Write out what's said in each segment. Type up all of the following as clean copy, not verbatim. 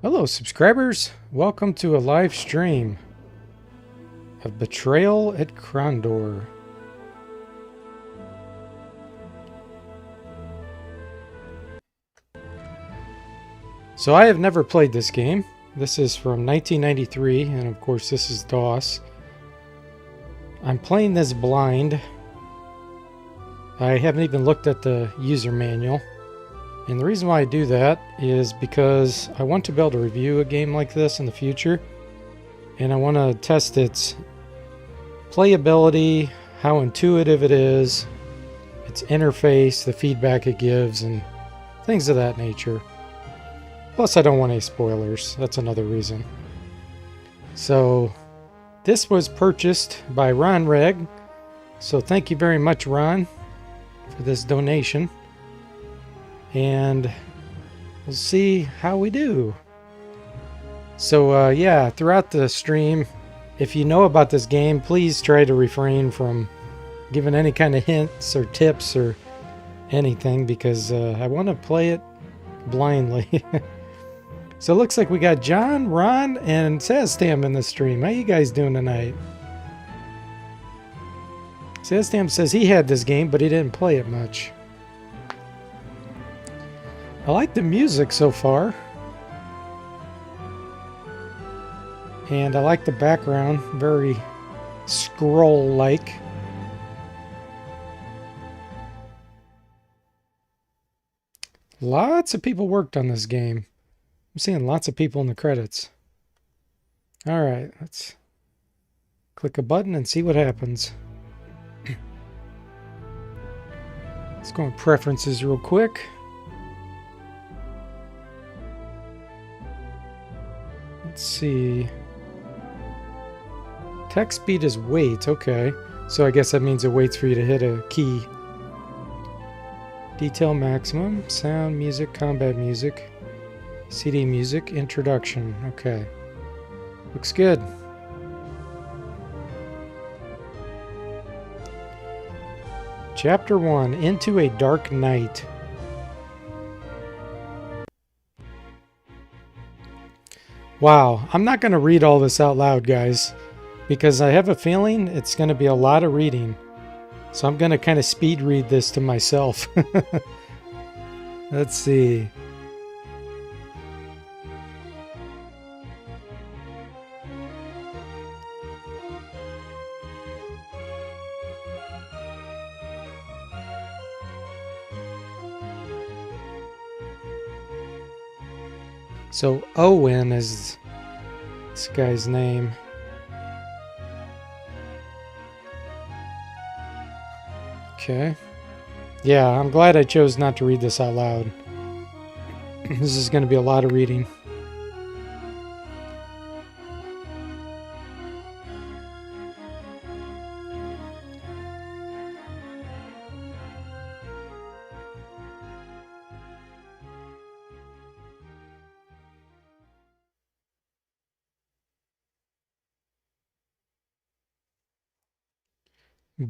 Hello, subscribers. Welcome to a live stream of Betrayal at Krondor. So I have never played this game. This is from 1993, and of course this is DOS. I'm playing this blind. I haven't even looked at the user manual. And the reason why I do that is because I want to be able to review a game like this in the future. And I want to test its playability, how intuitive it is, its interface, the feedback it gives, and things of that nature. Plus, I don't want any spoilers. That's another reason. So, this was purchased by Ron Reg. So thank you very much, Ron, for this donation. And we'll see how we do. So yeah, throughout the stream, if you know about this game, please try to refrain from giving any kind of hints or tips or anything, because I want to play it blindly. So it looks like we got John, Ron, and Saztam in the stream. How you guys doing tonight? Saztam says he had this game, but he didn't play it much. I like the music so far. And I like the background, very scroll-like. Lots of people worked on this game. I'm seeing lots of people in the credits. Alright, let's click a button and see what happens. Let's go in preferences real quick. Let's see. Text speed is wait, okay. So I guess that means it waits for you to hit a key. Detail maximum, sound, music, combat music, CD music, introduction, okay. Looks good. Chapter 1, Into a Dark Night. Wow, I'm not going to read all this out loud, guys, because I have a feeling it's going to be a lot of reading. So I'm going to kind of speed read this to myself. Let's see. So Owen is this guy's name. Okay. Yeah, I'm glad I chose not to read this out loud. This is going to be a lot of reading.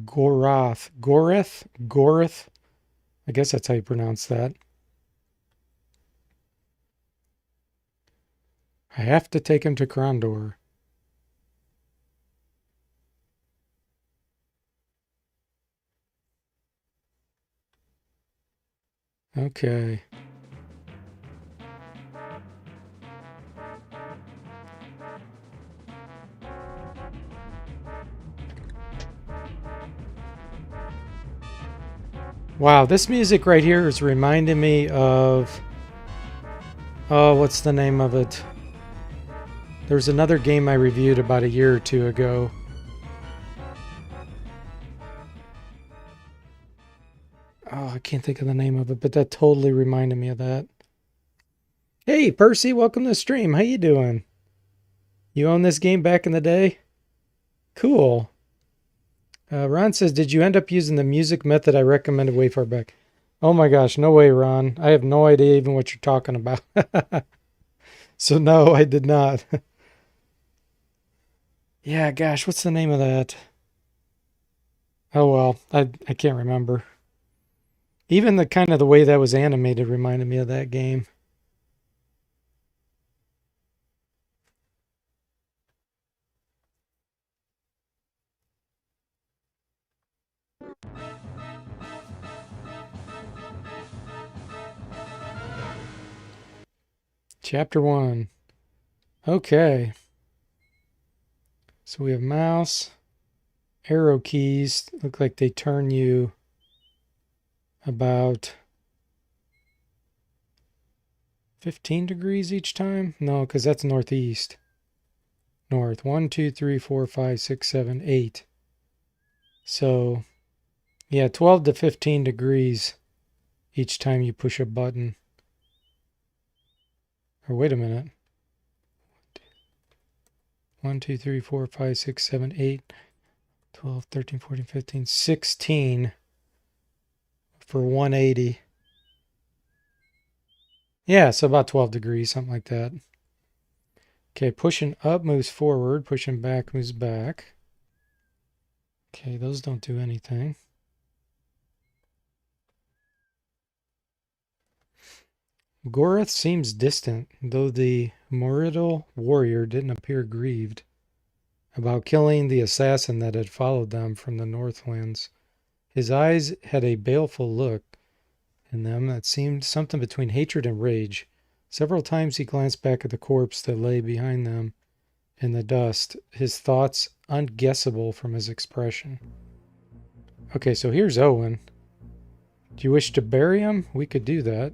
Gorath. I guess that's how you pronounce that. I have to take him to Krondor. Okay. Wow, this music right here is reminding me of... Oh, what's the name of it? There's another game I reviewed about a year or two ago. Oh, I can't think of the name of it, but that totally reminded me of that. Hey, Percy, welcome to the stream. How you doing? You owned this game back in the day? Cool. Ron says, did you end up using the music method I recommended way far back? Oh my gosh, no way, Ron. I have no idea even what you're talking about. So no, I did not. Yeah, gosh, what's the name of that? Oh well, I can't remember. Even the kind of the way that was animated reminded me of that game. Chapter 1. Okay. So we have mouse, arrow keys. Look like they turn you about 15 degrees each time? No, because that's northeast. North. 1, 2, 3, 4, 5, 6, 7, 8. So, yeah, 12 to 15 degrees each time you push a button. Or wait a minute. 1, 2, 3, 4, 5, 6, 7, 8, 12, 13, 14, 15, 16 for 180. Yeah, so about 12 degrees, something like that. Okay, pushing up moves forward, pushing back moves back. Okay, those don't do anything. Gorath seems distant, though the Moridal warrior didn't appear grieved about killing the assassin that had followed them from the Northlands. His eyes had a baleful look in them that seemed something between hatred and rage. Several times he glanced back at the corpse that lay behind them in the dust, his thoughts unguessable from his expression. Okay, so here's Owen. Do you wish to bury him? We could do that.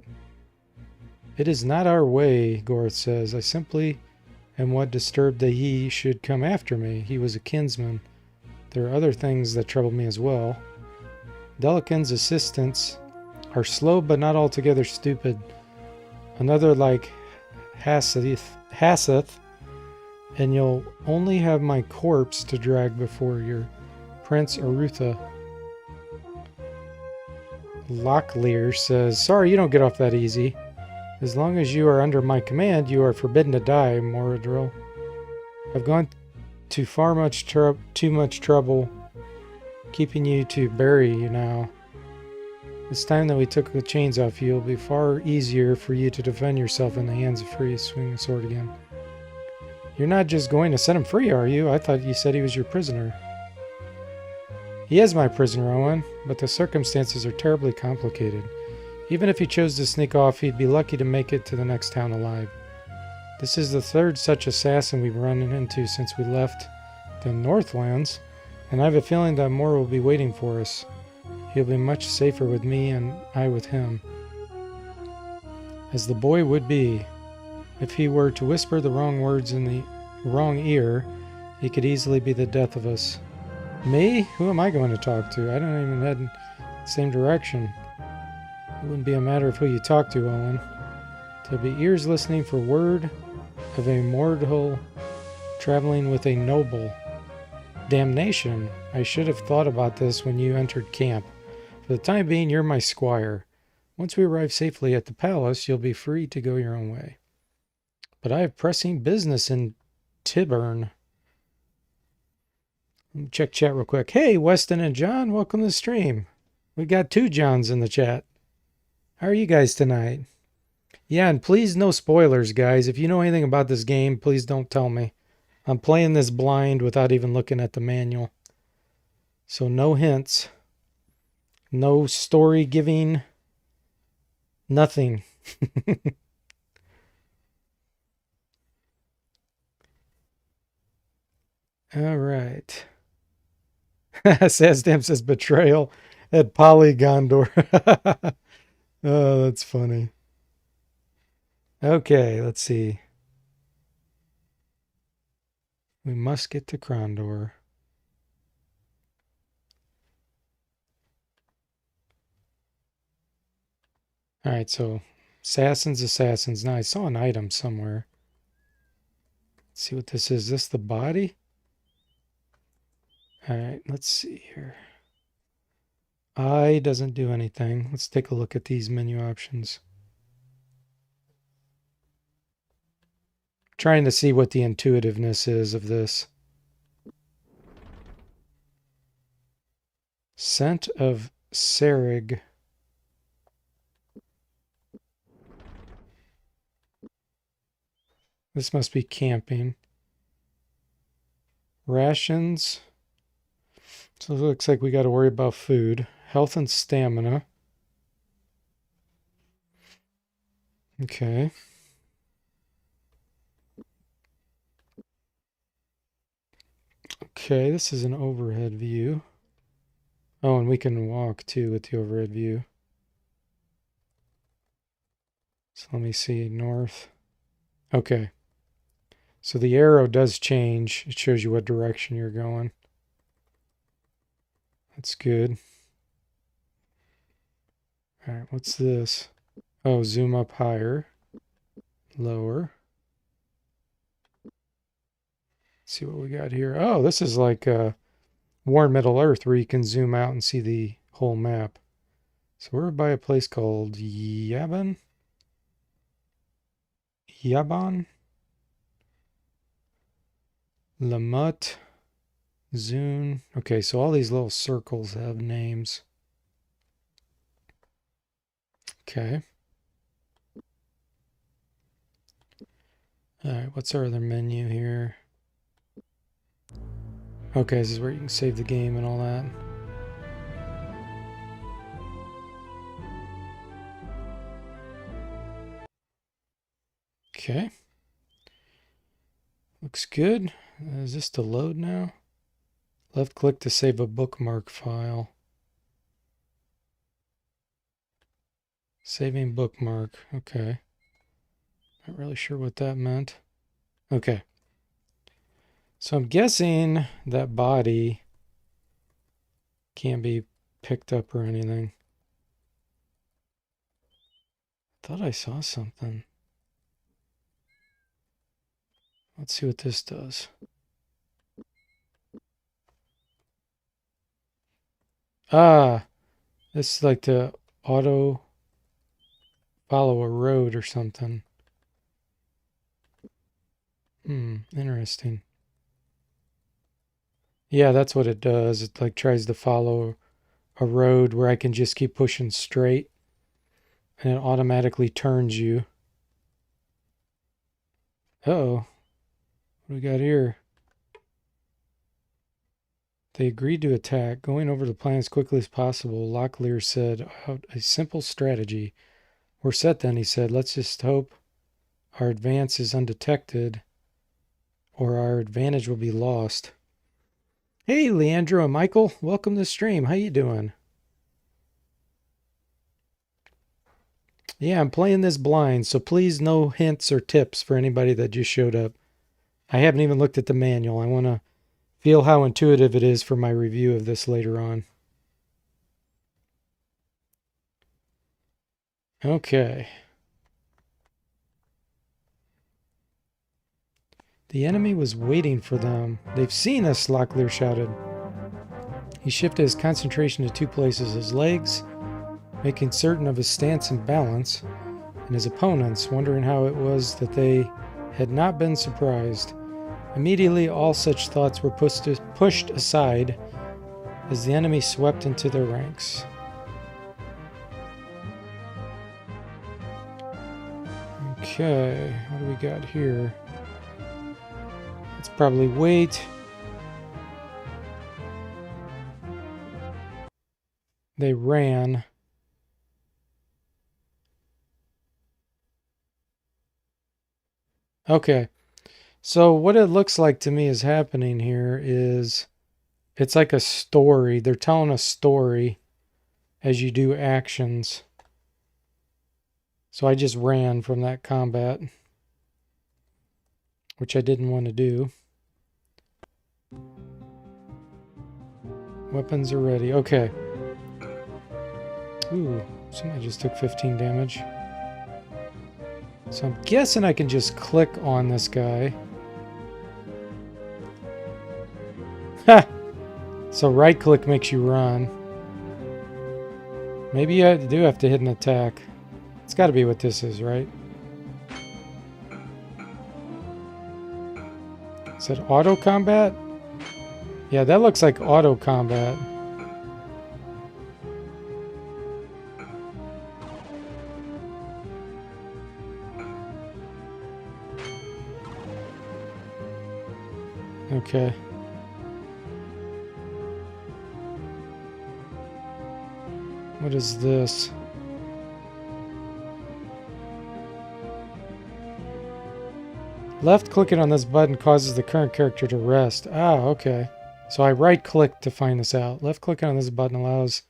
It is not our way, Gorath says. I simply am what disturbed that he should come after me. He was a kinsman. There are other things that trouble me as well. Delican's assistants are slow but not altogether stupid. Another like Hasseth, and you'll only have my corpse to drag before your Prince Arutha. Locklear says, sorry you don't get off that easy. As long as you are under my command, you are forbidden to die, Moradril. I've gone to too much trouble keeping you to bury you now. It's time that we took the chains off you. It'll be far easier for you to defend yourself in the hands of free swing the sword again. You're not just going to set him free, are you? I thought you said he was your prisoner. He is my prisoner, Owen, but the circumstances are terribly complicated. Even if he chose to sneak off, he'd be lucky to make it to the next town alive. This is the third such assassin we've run into since we left the Northlands, and I have a feeling that more will be waiting for us. He'll be much safer with me and I with him. As the boy would be. If he were to whisper the wrong words in the wrong ear, he could easily be the death of us. Me? Who am I going to talk to? I don't even head in the same direction. It wouldn't be a matter of who you talk to, Owen. There'll be ears listening for word of a mortal traveling with a noble. Damnation! I should have thought about this when you entered camp. For the time being, you're my squire. Once we arrive safely at the palace, you'll be free to go your own way. But I have pressing business in Tyburn. Let me check chat real quick. Hey, Weston and John, welcome to the stream. We got 2 Johns in the chat. How are you guys tonight? Yeah, and please no spoilers, guys. If you know anything about this game, please don't tell me. I'm playing this blind without even looking at the manual. So no hints. No story giving. Nothing. All right. Sazdam says betrayal at Polygondor. Oh, that's funny. Okay, let's see. We must get to Krondor. Alright, so assassins. Now I saw an item somewhere. Let's see what this is. Is this the body? Alright, let's see here. I doesn't do anything. Let's take a look at these menu options. Trying to see what the intuitiveness is of this. Scent of Serig. This must be camping. Rations. So it looks like we got to worry about food. Health and stamina. Okay. Okay, this is an overhead view. Oh, and we can walk too with the overhead view. So let me see, north. Okay. So the arrow does change. It shows you what direction you're going. That's good. All right, what's this? Oh, zoom up higher, lower. Let's see what we got here. Oh, this is like War Middle Earth where you can zoom out and see the whole map. So we're by a place called Yaban? Lamut, Zune. Okay, so all these little circles have names. Okay. All right, what's our other menu here? Okay, this is where you can save the game and all that. Okay. Looks good. Is this to load now? Left click to save a bookmark file. Saving bookmark. Okay. Not really sure what that meant. Okay. So I'm guessing that body can't be picked up or anything. Thought I saw something. Let's see what this does. Ah, this is like the auto follow a road or something. Interesting. Yeah, that's what it does. It like tries to follow a road where I can just keep pushing straight and it automatically turns you. Uh-oh. What do we got here? They agreed to attack, going over the plan as quickly as possible. Locklear said, a simple strategy. We're set then, he said. Let's just hope our advance is undetected or our advantage will be lost. Hey, Leandro and Michael. Welcome to the stream. How you doing? Yeah, I'm playing this blind, so please no hints or tips for anybody that just showed up. I haven't even looked at the manual. I want to feel how intuitive it is for my review of this later on. Okay. The enemy was waiting for them. They've seen us, Locklear shouted. He shifted his concentration to two places, his legs, making certain of his stance and balance, and his opponents, wondering how it was that they had not been surprised. Immediately, all such thoughts were pushed aside as the enemy swept into their ranks. Okay, what do we got here? Let's probably wait. They ran. Okay. So what it looks like to me is happening here is it's like a story. They're telling a story as you do actions. So I just ran from that combat, which I didn't want to do. Weapons are ready. Okay. Ooh, somebody just took 15 damage. So I'm guessing I can just click on this guy. Ha! So right click makes you run. Maybe you do have to hit an attack. It's got to be what this is, right? Is it auto combat? Yeah, that looks like auto combat. Okay. What is this? Left clicking on this button causes the current character to rest. Ah, okay. So I right-click to find this out. Left-clicking on this button allows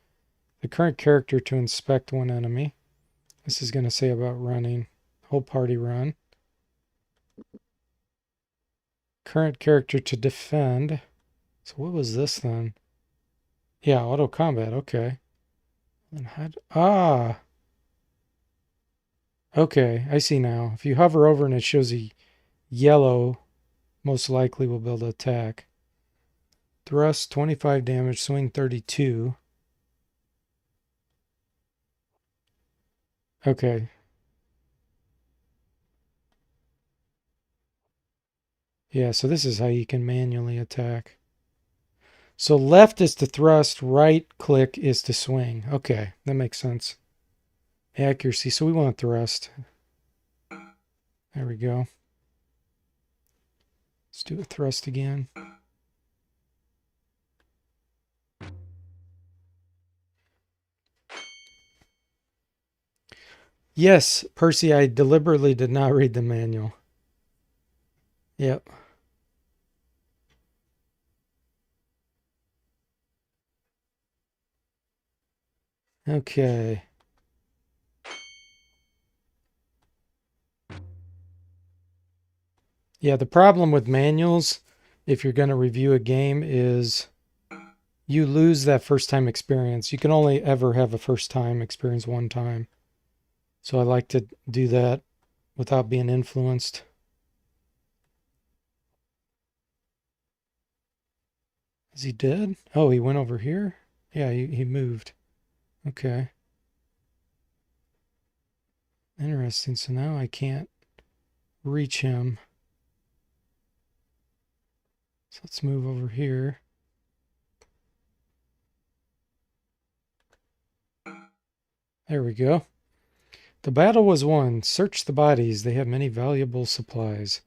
the current character to inspect one enemy. This is going to say about running. Whole party run. Current character to defend. So what was this then? Yeah, auto combat. Okay. And okay, I see now. If you hover over and it shows a yellow, most likely will be able to attack. Thrust 25 damage, swing 32. Okay. Yeah, so this is how you can manually attack. So left is to thrust, right click is to swing. Okay, that makes sense. Accuracy, so we want thrust. There we go. Let's do a thrust again. Yes, Percy, I deliberately did not read the manual. Yep. Okay. Yeah, the problem with manuals, if you're going to review a game, is you lose that first time experience. You can only ever have a first time experience one time. So I like to do that without being influenced. Is he dead? Oh, he went over here? Yeah, he moved. Okay. Interesting. So now I can't reach him. So let's move over here. There we go. The battle was won. Search the bodies. They have many valuable supplies.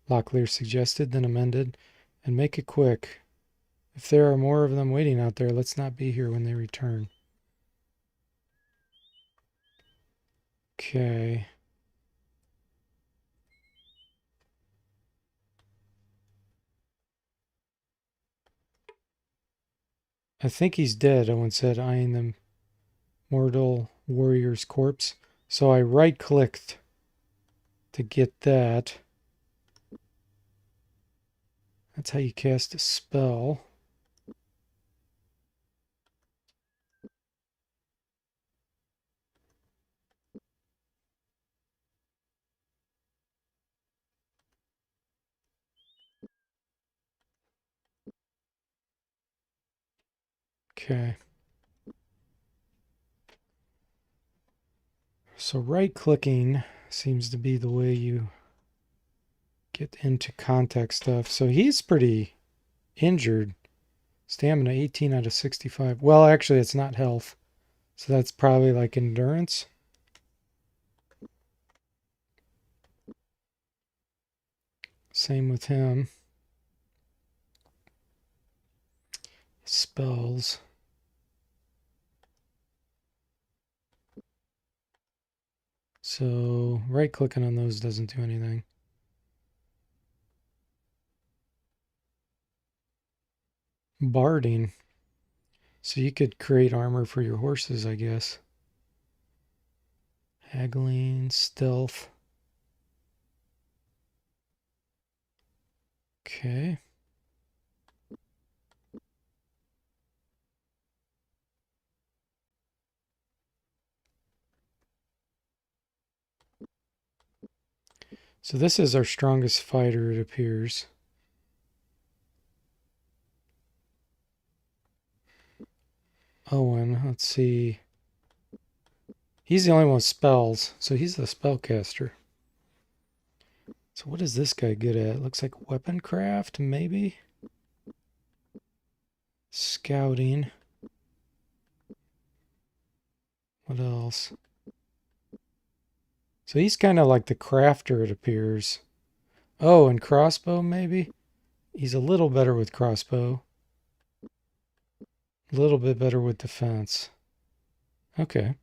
Locklear suggested, then amended. And make it quick. If there are more of them waiting out there, let's not be here when they return. Okay. I think he's dead, Owen said, eyeing the mortal warrior's corpse. So I right-clicked to get that. That's how you cast a spell. Okay. So right-clicking seems to be the way you get into contact stuff. So he's pretty injured. Stamina 18 out of 65. Well, actually, it's not health. So that's probably like endurance. Same with him. Spells. So right-clicking on those doesn't do anything. Barding. So you could create armor for your horses, I guess. Haggling, stealth. Okay. So this is our strongest fighter, it appears. Owen, let's see. He's the only one with spells, so he's the spellcaster. So what is this guy good at? Looks like weapon craft, maybe? Scouting. What else? So he's kind of like the crafter, it appears. Oh, and crossbow, maybe? He's a little better with crossbow. A little bit better with defense. Okay.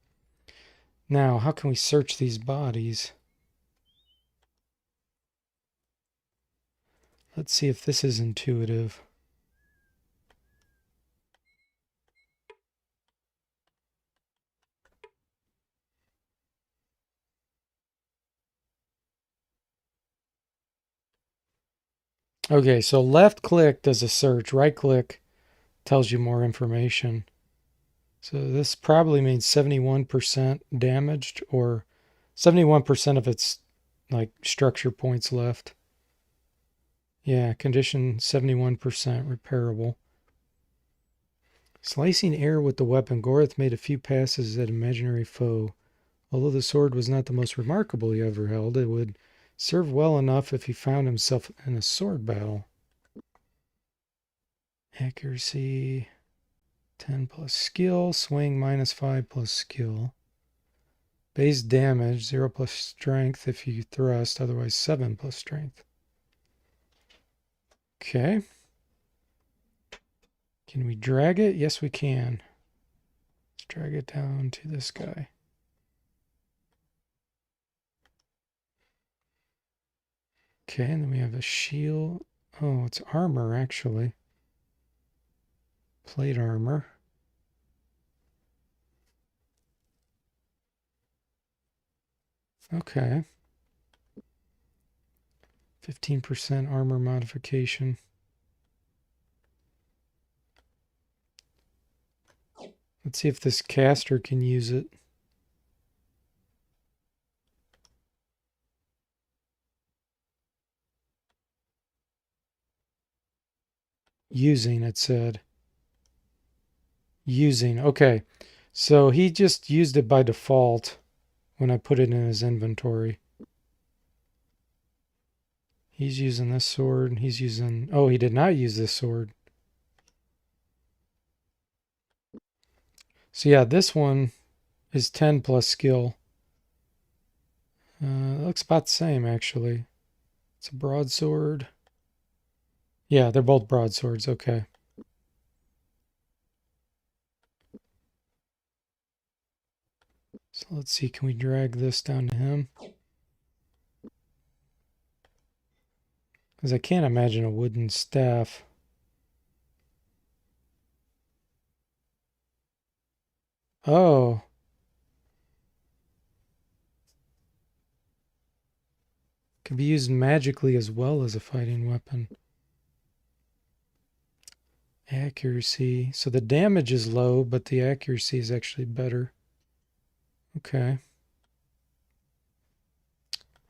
Now, how can we search these bodies? Let's see if this is intuitive. Okay, so left click does a search, right click tells you more information. So this probably means 71% damaged or 71% of its like structure points left. Yeah, condition 71% repairable. Slicing air with the weapon, Goreth made a few passes at imaginary foe. Although the sword was not the most remarkable he ever held, it would serve well enough if he found himself in a sword battle. Accuracy 10 plus skill, swing -5 plus skill. Base damage 0 plus strength if you thrust, otherwise 7 plus strength. Okay. Can we drag it? Yes, we can. Let's drag it down to this guy. Okay, and then we have a shield. Oh, it's armor, actually. Plate armor. Okay. 15% armor modification. Let's see if this caster can use it. Using, it said. Using. Okay. So he just used it by default when I put it in his inventory. He's using this sword. He's using... Oh, he did not use this sword. So yeah, this one is 10 plus skill. It looks about the same, actually. It's a broadsword. Yeah, they're both broadswords. Okay. So let's see. Can we drag this down to him? Because I can't imagine a wooden staff. Oh. Can be used magically as well as a fighting weapon. Accuracy. So the damage is low, but the accuracy is actually better. Okay.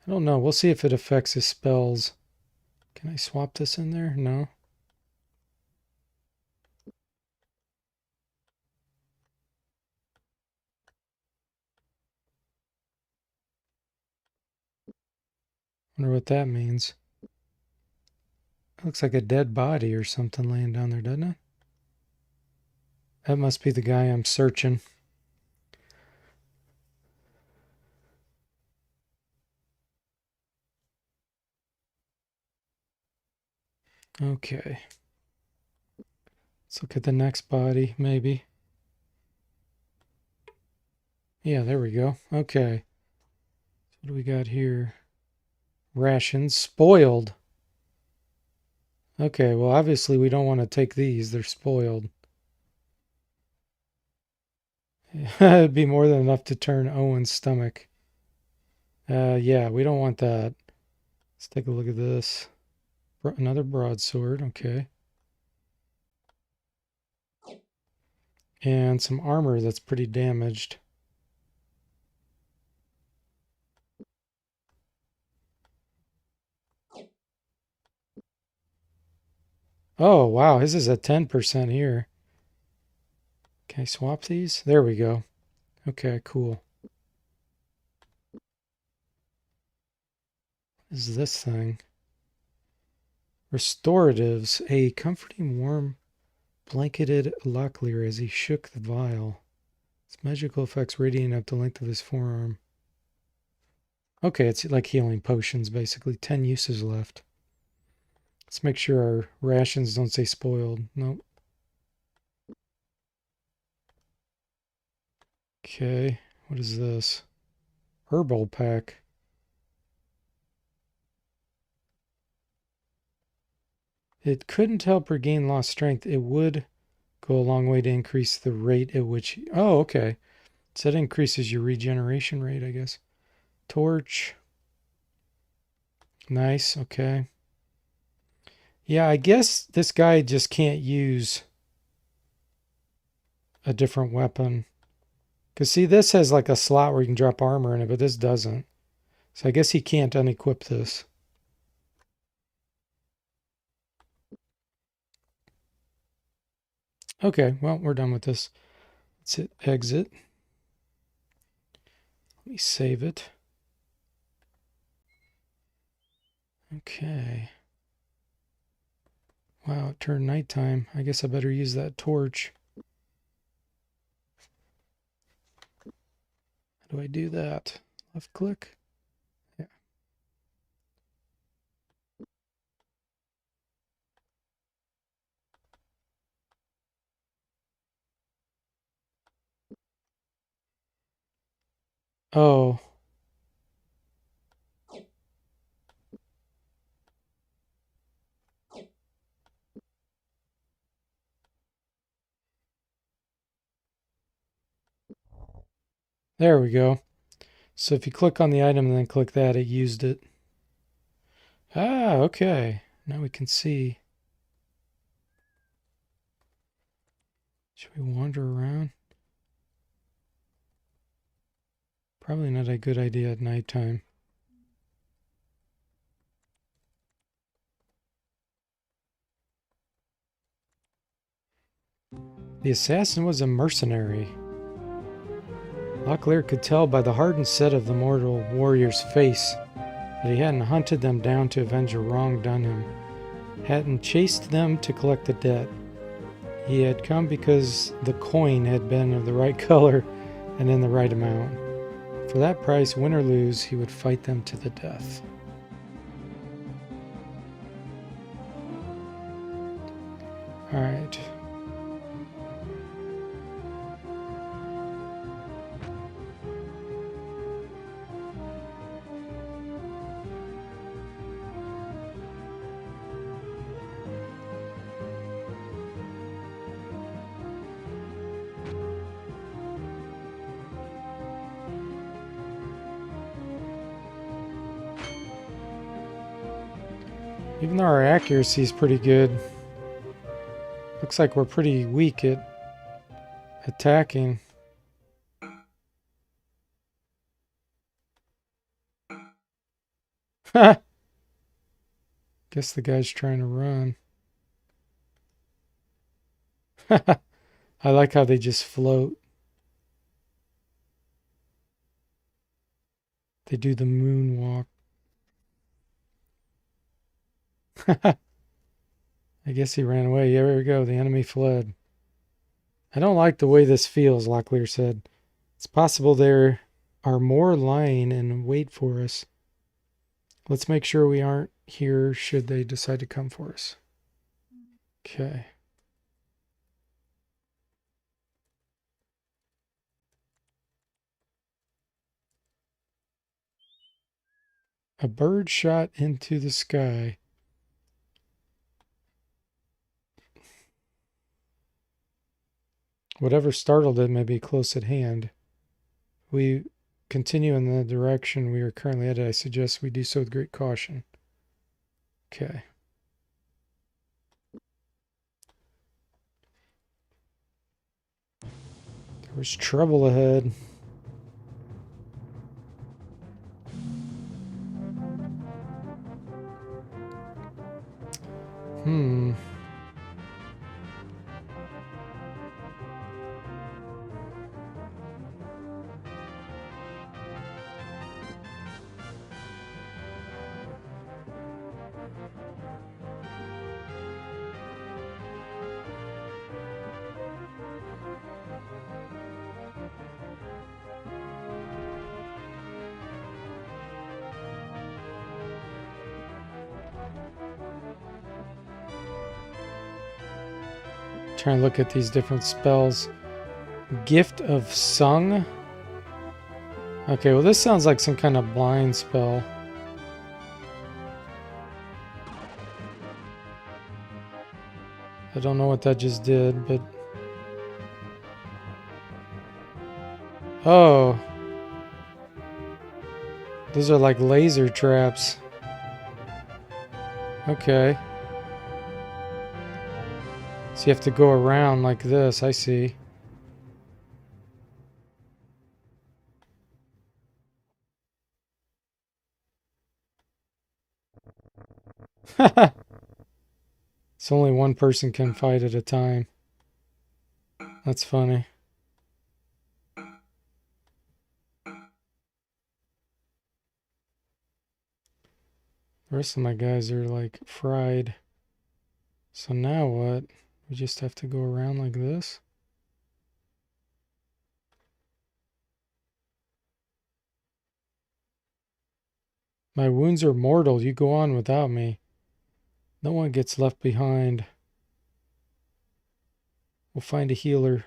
I don't know. We'll see if it affects his spells. Can I swap this in there? No. Wonder what that means. It looks like a dead body or something laying down there, doesn't it? That must be the guy I'm searching. Okay. Let's look at the next body, maybe. Yeah, there we go. Okay. What do we got here? Rations. Spoiled. Okay, well, obviously we don't want to take these. They're spoiled. It'd be more than enough to turn Owen's stomach. Yeah, we don't want that. Let's take a look at this. Another broadsword. Okay. And some armor that's pretty damaged. Oh, wow. His is at 10% here. Can I swap these? There we go. Okay, cool. What is this thing? Restoratives. A comforting, warm, blanketed Locklear as he shook the vial. Its magical effects radiating up the length of his forearm. Okay, it's like healing potions, basically. 10 uses left. Let's make sure our rations don't say spoiled. Nope. Okay, what is this? Herbal pack. It couldn't help regain lost strength. It would go a long way to increase the rate at which... Oh, okay. So that increases your regeneration rate, I guess. Torch. Nice, okay. Yeah, I guess this guy just can't use a different weapon. Because see, this has like a slot where you can drop armor in it, but this doesn't. So I guess he can't unequip this. Okay, well, we're done with this. Let's hit exit. Let me save it. Okay. Wow, it turned nighttime. I guess I better use that torch. How do I do that? Left click? Yeah. Oh. There we go. So if you click on the item and then click that, it used it. Ah, okay. Now we can see. Should we wander around? Probably not a good idea at nighttime. The assassin was a mercenary. Locklear could tell by the hardened set of the mortal warrior's face that he hadn't hunted them down to avenge a wrong done him, hadn't chased them to collect the debt. He had come because the coin had been of the right color and in the right amount. For that price, win or lose, he would fight them to the death. All right. Even though our accuracy is pretty good, looks like we're pretty weak at attacking. Ha! Guess the guy's trying to run. I like how they just float. They do the moonwalk. I guess he ran away. Yeah, there we go. The enemy fled. I don't like the way this feels, Locklear said. It's possible there are more lying in wait for us. Let's make sure we aren't here should they decide to come for us. Okay. A bird shot into the sky. Whatever startled it may be close at hand. We continue in the direction we are currently headed. I suggest we do so with great caution. Okay. There was trouble ahead. Trying to look at these different spells. Gift of Sung. Okay, well this sounds like some kind of blind spell. I don't know what that just did, but... Oh. Those are like laser traps. Okay. So you have to go around like this, I see. It's only one person can fight at a time. That's funny. The rest of my guys are like fried. So now what? We just have to go around like this? My wounds are mortal. You go on without me. No one gets left behind. We'll find a healer.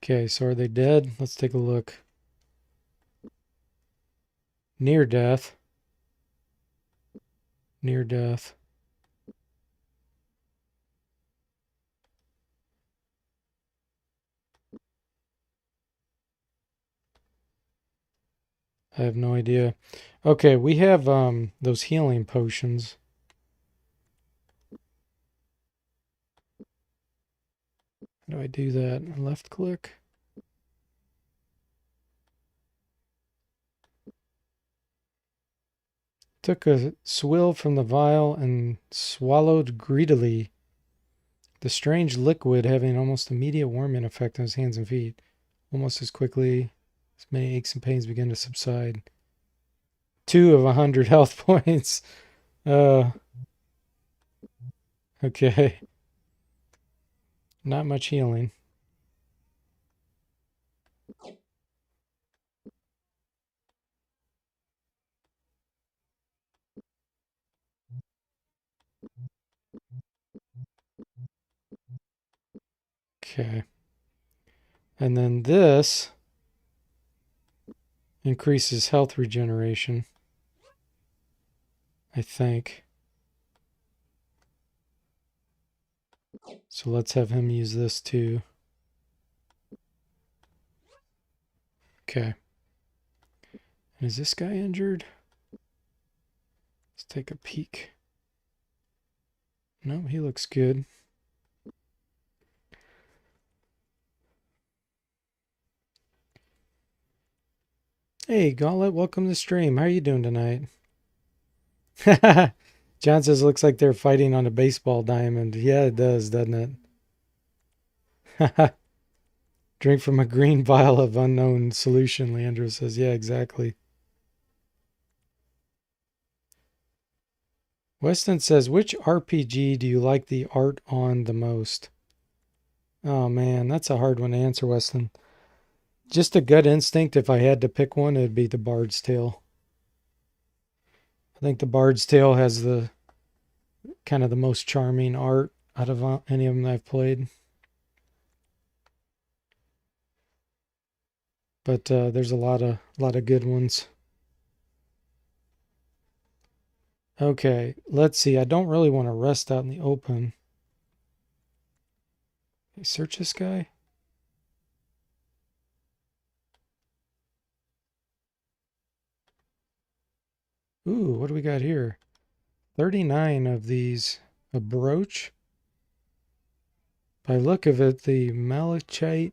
Okay, so are they dead? Let's take a look. Near death. Near death. I have no idea. Okay, we have those healing potions. How do I do that? Left click. Took a swill from the vial and swallowed greedily, the strange liquid having almost immediate warming effect on his hands and feet. Almost as quickly as many aches and pains began to subside. 2 of 100 health points. Okay. Not much healing. Okay. And then this increases health regeneration, I think. So let's have him use this too. Okay. And is this guy injured? Let's take a peek. No, he looks good. Hey, Gauntlet, welcome to the stream. How are you doing tonight? John says, looks like they're fighting on a baseball diamond. Yeah, it does, doesn't it? Drink from a green vial of unknown solution, Leandro says. Yeah, exactly. Weston says, which RPG do you like the art on the most? Oh, man, that's a hard one to answer, Weston. Just a gut instinct, if I had to pick one, it'd be the Bard's Tale. I think the Bard's Tale has the kind of the most charming art out of any of them I've played. But there's a lot of good ones. Okay, let's see. I don't really want to rest out in the open. Okay, search this guy. Ooh, what do we got here? 39 of these. A brooch. By look of it, the malachite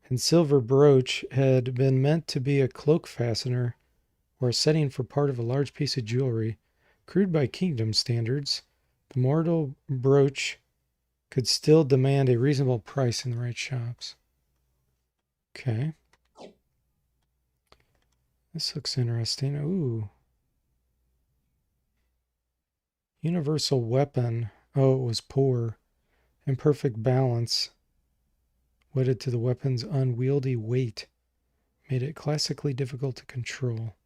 and silver brooch had been meant to be a cloak fastener or a setting for part of a large piece of jewelry. Crude by kingdom standards, the mortal brooch could still demand a reasonable price in the right shops. Okay. This looks interesting. Ooh. Universal weapon. Oh, it was poor. Imperfect balance, wedded to the weapon's unwieldy weight, made it classically difficult to control.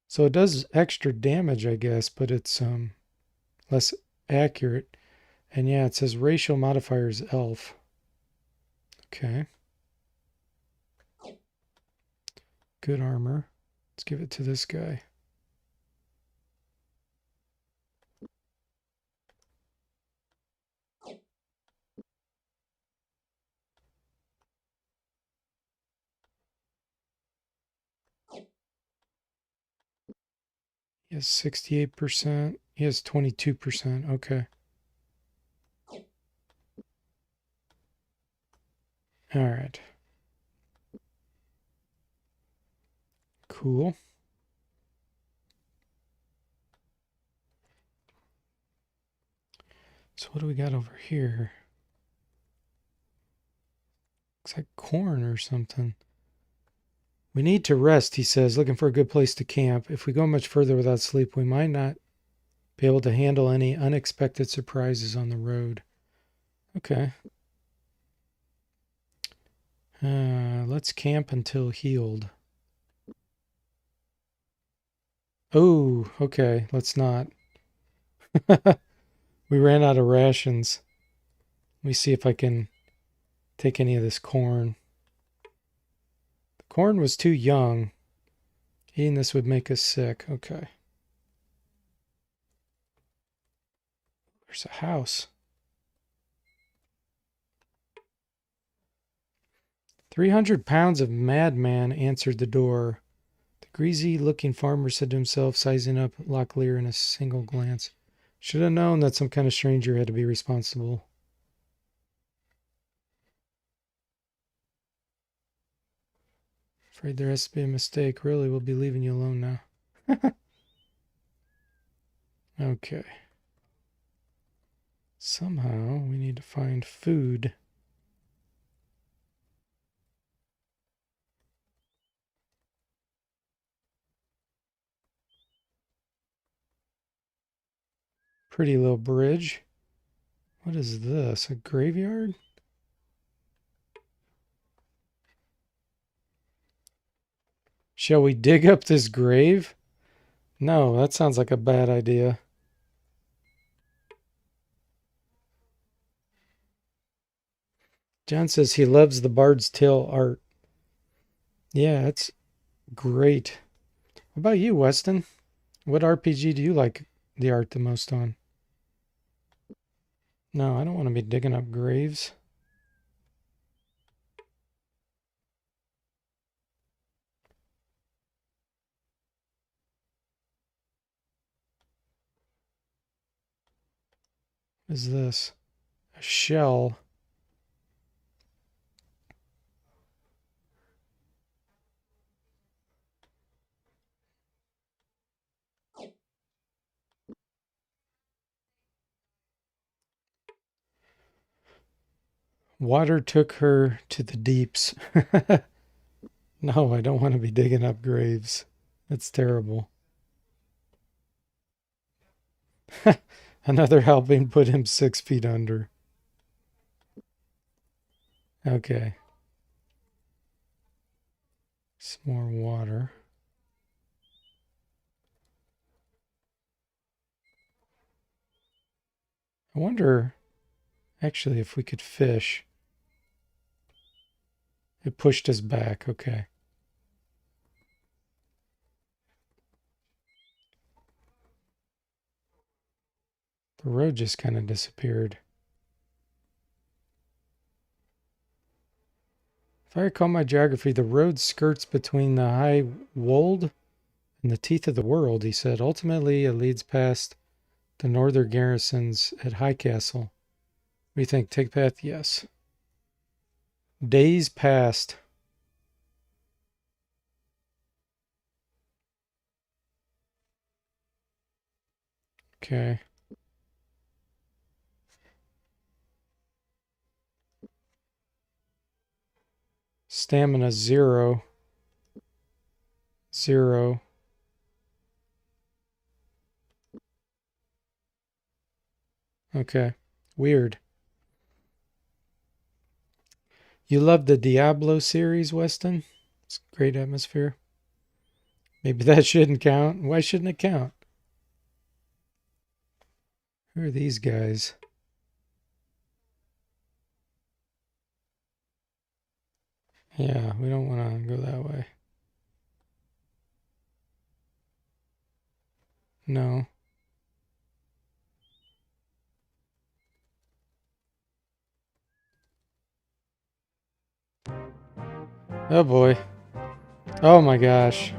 So it does extra damage, I guess, but it's less accurate. And yeah, it says racial modifiers elf. Okay. Good armor. Let's give it to this guy. He has 68%. He has 22%. Okay. All right. Cool. So what do we got over here? Looks like corn or something. We need to rest, he says, looking for a good place to camp. If we go much further without sleep, we might not be able to handle any unexpected surprises on the road. Okay. Let's camp until healed. Oh, okay. Let's not. We ran out of rations. Let me see if I can take any of this corn. The corn was too young. Eating this would make us sick. Okay. There's a house. 300 pounds of madman answered the door. The greasy-looking farmer said to himself, sizing up Locklear in a single glance. Should have known that some kind of stranger had to be responsible. Afraid there has to be a mistake. Really, we'll be leaving you alone now. Okay. Somehow we need to find food. Pretty little bridge. What is this? A graveyard? Shall we dig up this grave? No, that sounds like a bad idea. John says he loves the Bard's Tale art. Yeah, it's great. What about you, Weston? What RPG do you like the art the most on? No, I don't want to be digging up graves. What is this? A shell. Water took her to the deeps. No, I don't want to be digging up graves. That's terrible. Another helping put him 6 feet under. Okay. Some more water. I wonder, actually, if we could fish. It pushed us back. Okay. The road just kind of disappeared. If I recall my geography, the road skirts between the high wold and the teeth of the world, he said. Ultimately, it leads past the northern garrisons at High Castle. What do you think? Take path? Yes. Days passed. Okay. Stamina 0. 0. Okay. Weird. You love the Diablo series, Weston? It's a great atmosphere. Maybe that shouldn't count. Why shouldn't it count? Who are these guys? Yeah, we don't want to go that way. No. Oh boy. Oh my gosh.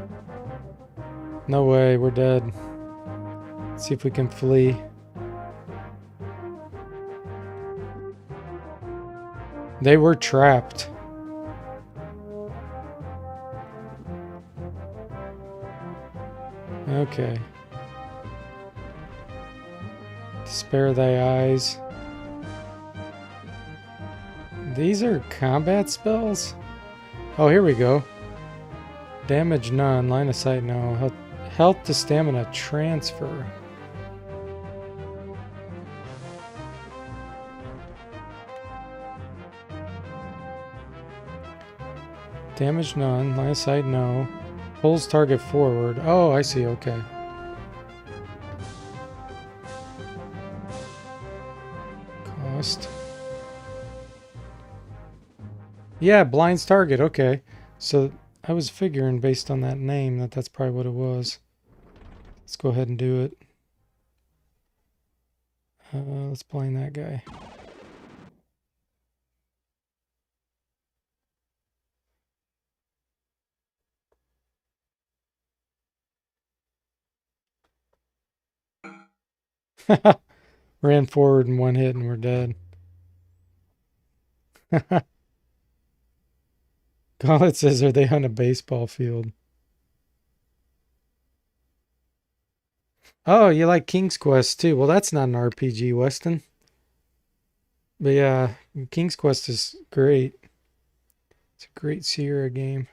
No way, we're dead. See if we can flee. They were trapped. Okay. Spare thy eyes. These are combat spells? Oh, here we go. Damage none. Line of sight no. Health to stamina transfer. Damage none. Line of sight no. Pulls target forward. Oh, I see. Okay. Cost. Yeah, blinds target. Okay. So I was figuring based on that name that that's probably what it was. Let's go ahead and do it. Let's blind that guy. Ran forward in one hit and we're dead. Gauntlet says, are they on a baseball field? Oh, you like King's Quest too. Well, that's not an RPG, Weston. But yeah, King's Quest is great. It's a great Sierra game.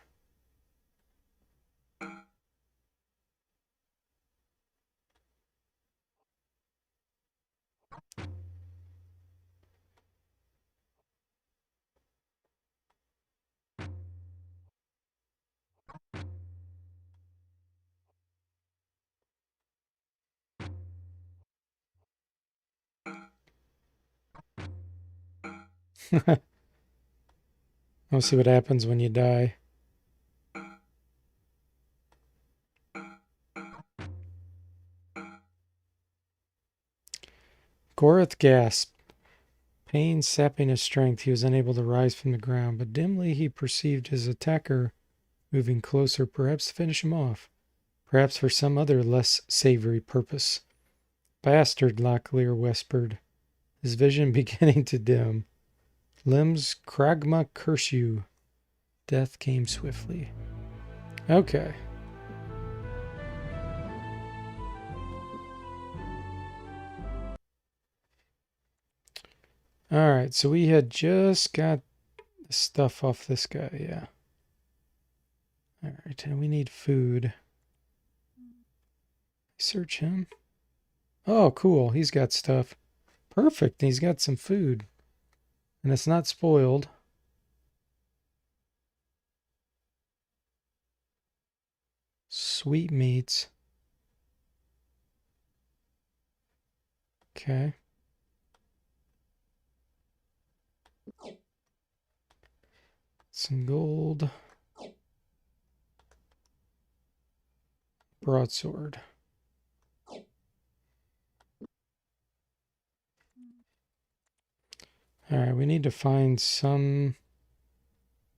We'll see what happens when you die. Gorath gasped. Pain sapping his strength, he was unable to rise from the ground, but dimly he perceived his attacker moving closer, perhaps to finish him off, perhaps for some other less savory purpose. Bastard, Locklear whispered, his vision beginning to dim. Limbs Kragma curse you. Death came swiftly. Okay. Alright, so we had just got the stuff off this guy, yeah. Alright, and we need food. Search him. Oh, cool. He's got stuff. Perfect. He's got some food. And it's not spoiled. Sweetmeats. Okay. Some gold. Broadsword. Alright, we need to find some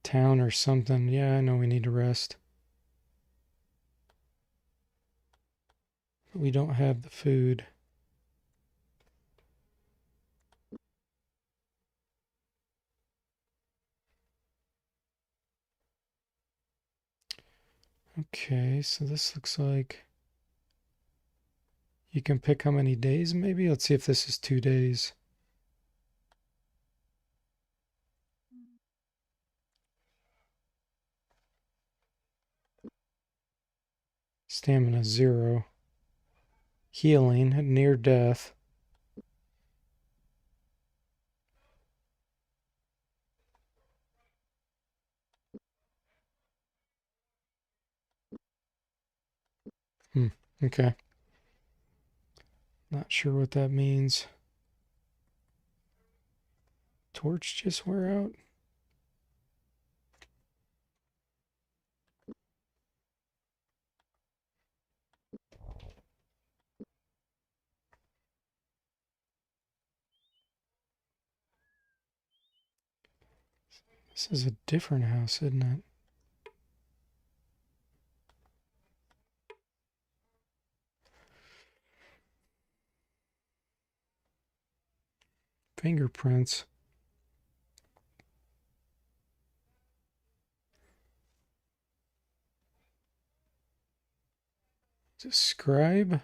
town or something. Yeah, I know we need to rest. But we don't have the food. Okay, so this looks like you can pick how many days maybe? Let's see if this is 2 days. Stamina 0. Healing, near death. Okay. Not sure what that means. Torch just wear out? This is a different house, isn't it? fingerprints. Describe.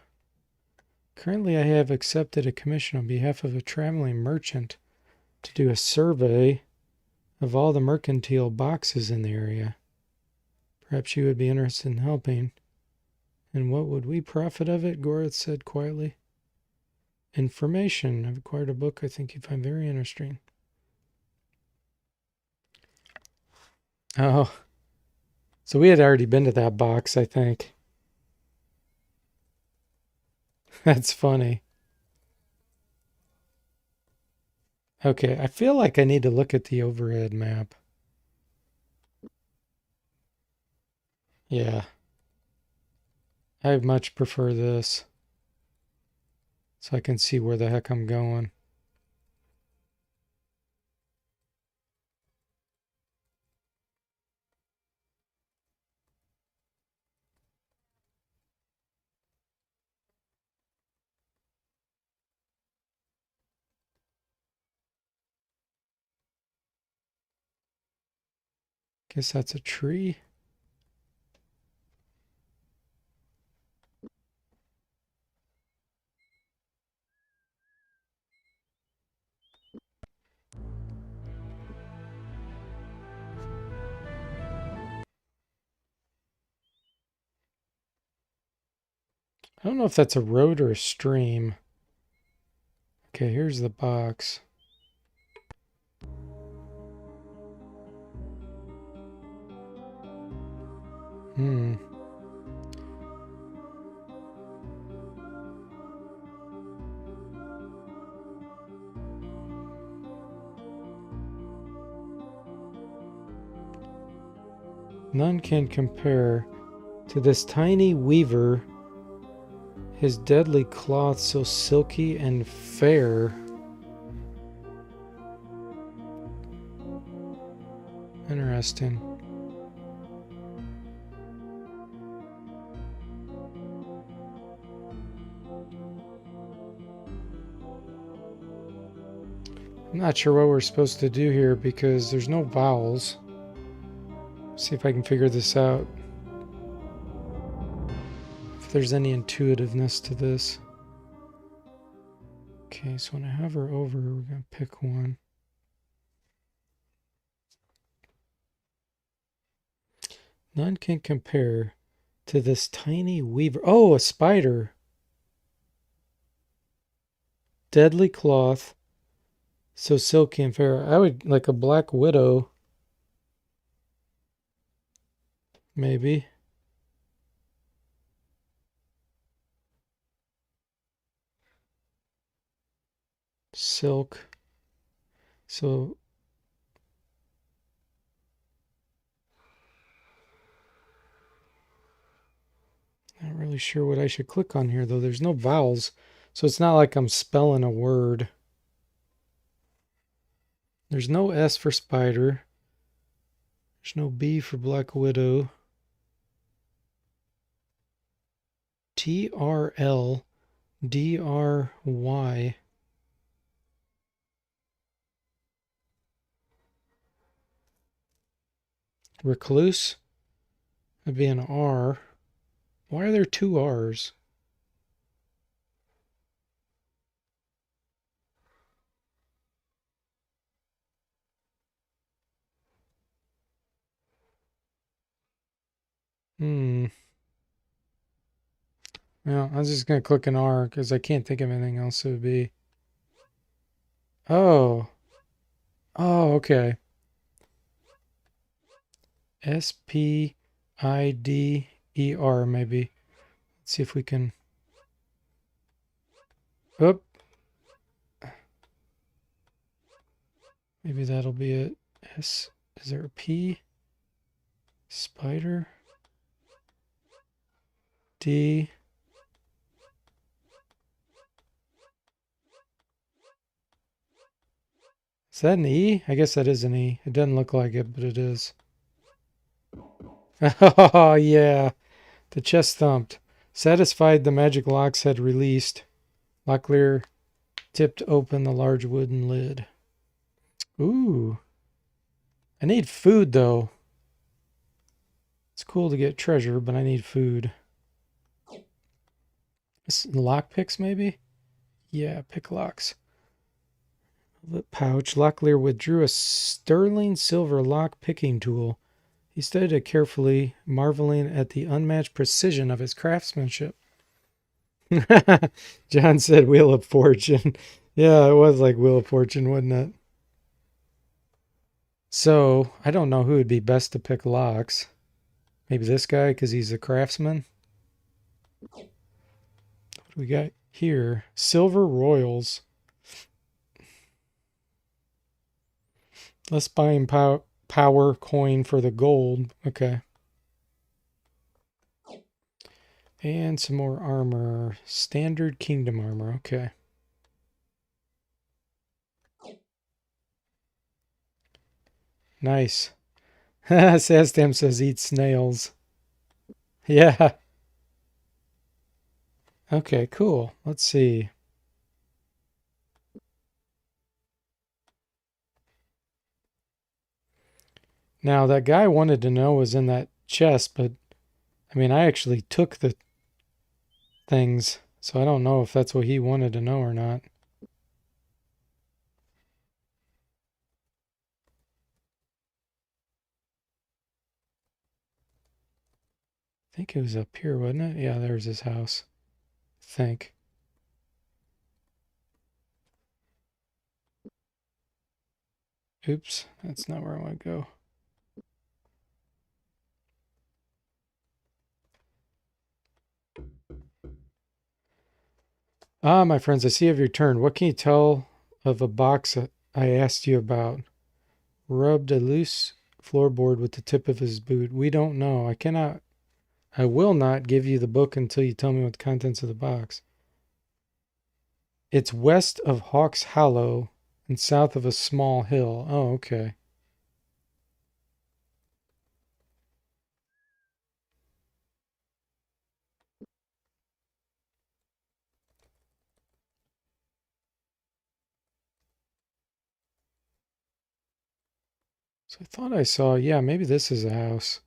Currently, I have accepted a commission on behalf of a traveling merchant to do a survey of all the mercantile boxes in the area. Perhaps you would be interested in helping. And what would we profit of it? Gorath said quietly. Information. I've acquired a book I think you find very interesting. Oh. So we had already been to that box, I think. That's funny. Okay, I feel like I need to look at the overhead map. Yeah. I much prefer this. So I can see where the heck I'm going. Guess that's a tree. I don't know if that's a road or a stream. Okay, here's the box. None can compare to this tiny weaver, his deadly cloth so silky and fair. Interesting. I'm not sure what we're supposed to do here because there's no vowels. See if I can figure this out. If there's any intuitiveness to this. Okay, so when I hover over, we're going to pick one. None can compare to this tiny weaver. Oh, a spider. Deadly cloth. So silky and fair. I would like a black widow. Maybe. Silk. So not really sure what I should click on here though. There's no vowels. So it's not like I'm spelling a word. There's no S for spider. There's no B for black widow. TRLDRY. Recluse. That'd be an R. Why are there two R's? Well, I'm just going to click an R because I can't think of anything else it would be. Oh. Oh, okay. SPIDER maybe. Let's see if we can. Oop. Maybe that'll be it. S. Is there a P? Spider. D. Is that an E? I guess that is an E. It doesn't look like it, but it is. Oh, yeah. The chest thumped. Satisfied the magic locks had released. Locklear Tipped open the large wooden lid. Ooh. I need food, though. It's cool to get treasure, but I need food. Lock picks, maybe? Yeah, pick locks. The pouch. Locklear withdrew a sterling silver lock picking tool. He studied it carefully, marveling at the unmatched precision of his craftsmanship. John said Wheel of Fortune. Yeah, it was like Wheel of Fortune, wasn't it? So, I don't know who would be best to pick locks. Maybe this guy, because he's a craftsman. What do we got here? Silver Royals. Let's buy him power coin for the gold. Okay. And some more armor. Standard Kingdom armor. Okay. Nice. Sastam says eat snails. Yeah. Okay, cool. Let's see. Now, that guy wanted to know was in that chest, but I mean, I actually took the things, so I don't know if that's what he wanted to know or not. I think it was up here, wasn't it? Yeah, there's his house. I think. Oops, that's not where I want to go. Ah, my friends, I see you've returned. What can you tell of a box that I asked you about? Rubbed a loose floorboard with the tip of his boot. We don't know. I will not give you the book until you tell me what the contents of the box. It's west of Hawks Hollow and south of a small hill. Oh, okay. So I thought I saw, yeah, maybe this is a house.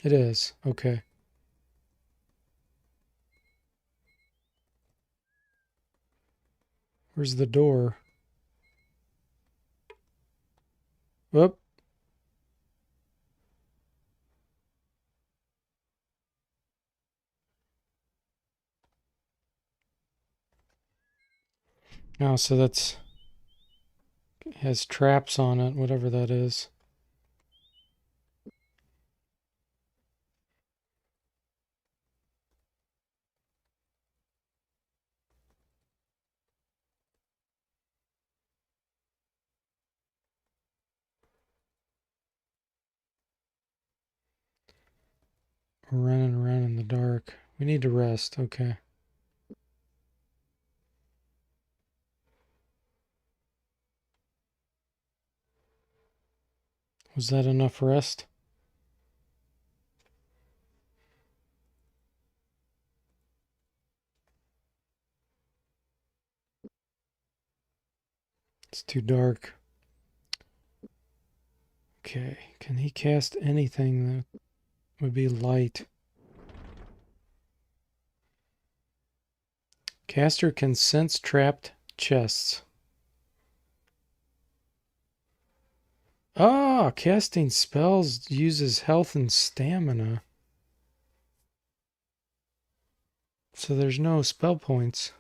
It is. Okay. Where's the door? Whoop. Oh, so that's has traps on it, whatever that is. We're running around in the dark. We need to rest. Okay. Was that enough rest? It's too dark. Okay. Can he cast anything that would be light? Caster can sense trapped chests. Ah, casting spells uses health and stamina. So there's no spell points.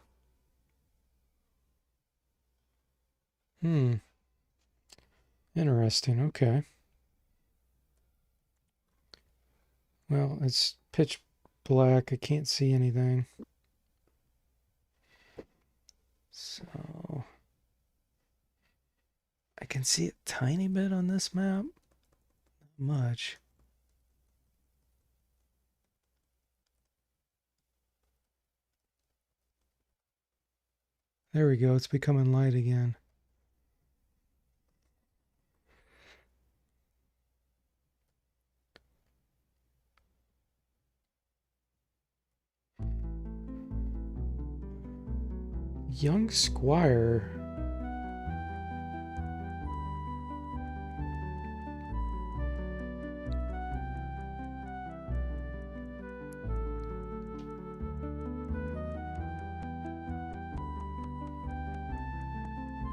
Interesting. Okay. Well, it's pitch black. I can't see anything. So I can see a tiny bit on this map. Not much. There we go. It's becoming light again. Young squire.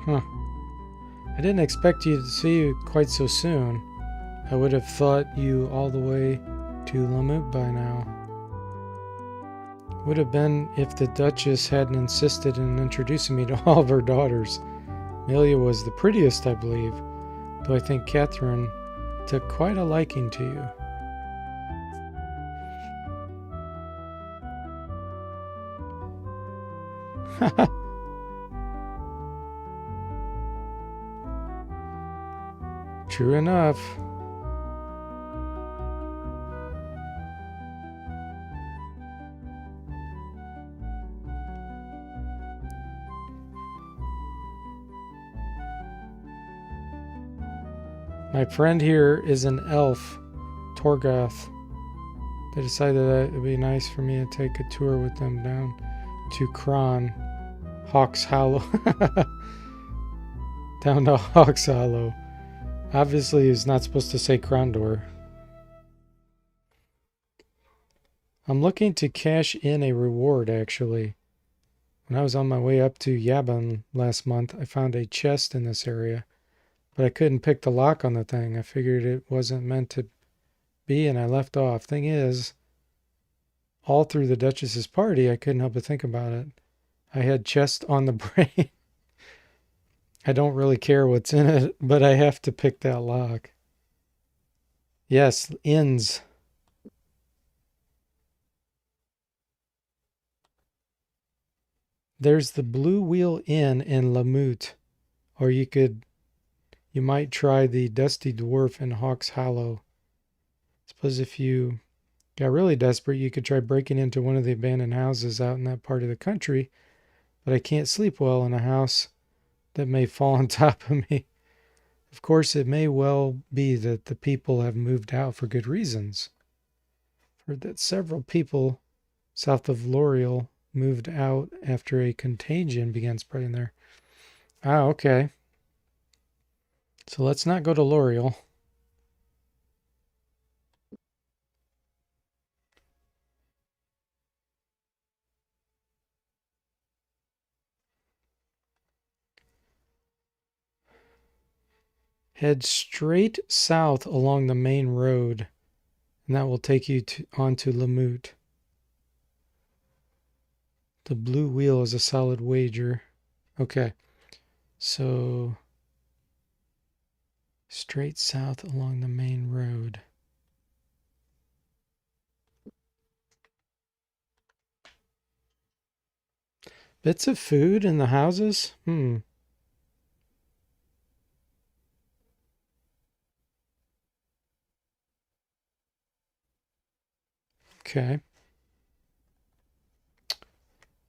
Huh. I didn't expect you to see you quite so soon. I would have thought you all the way to Lamut by now. Would have been if the Duchess hadn't insisted in introducing me to all of her daughters. Amelia was the prettiest, I believe, though I think Catherine took quite a liking to you. True enough. My friend here is an elf, Torgoth. They decided that it would be nice for me to take a tour with them down to Hawks Hollow. Down to Hawks Hollow. Obviously, he's not supposed to say Krondor. I'm looking to cash in a reward, actually. When I was on my way up to Yabon last month, I found a chest in this area, but I couldn't pick the lock on the thing. I figured it wasn't meant to be, and I left off. Thing is, all through the Duchess's party, I couldn't help but think about it. I had chest on the brain. I don't really care what's in it, but I have to pick that lock. Yes, inns. There's the Blue Wheel Inn in Lamut, or you might try the Dusty Dwarf in Hawks Hollow. Suppose if you got really desperate, you could try breaking into one of the abandoned houses out in that part of the country, but I can't sleep well in a house that may fall on top of me. Of course, it may well be that the people have moved out for good reasons. Heard that several people south of L'Oreal moved out after a contagion began spreading there. Ah, okay. So let's not go to L'Oreal. Head straight south along the main road, and that will take you onto Lamut. The blue wheel is a solid wager. Okay, so straight south along the main road. Bits of food in the houses? Okay.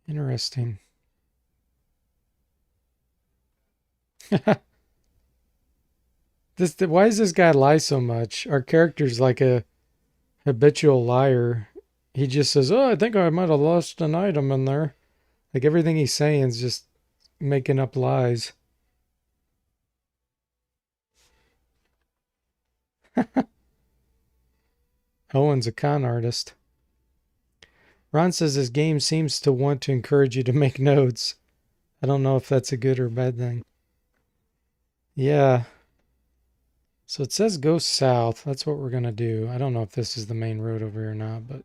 Interesting. Why does this guy lie so much? Our character's like a habitual liar. He just says, "Oh, I think I might have lost an item in there." Like everything he's saying is just making up lies. Owen's a con artist. Ron says this game seems to want to encourage you to make notes. I don't know if that's a good or bad thing. Yeah. So it says go south. That's what we're going to do. I don't know if this is the main road over here or not, but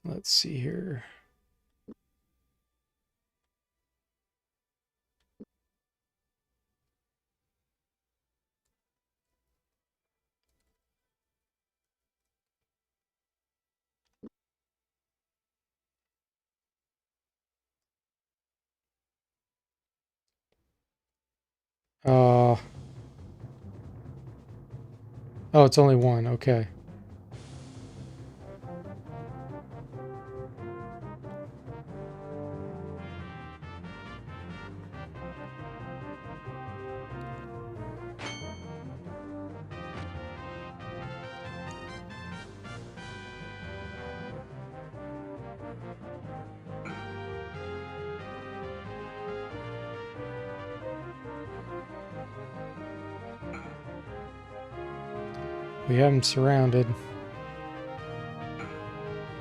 let's see here. Oh, it's only one. Okay. We have them surrounded.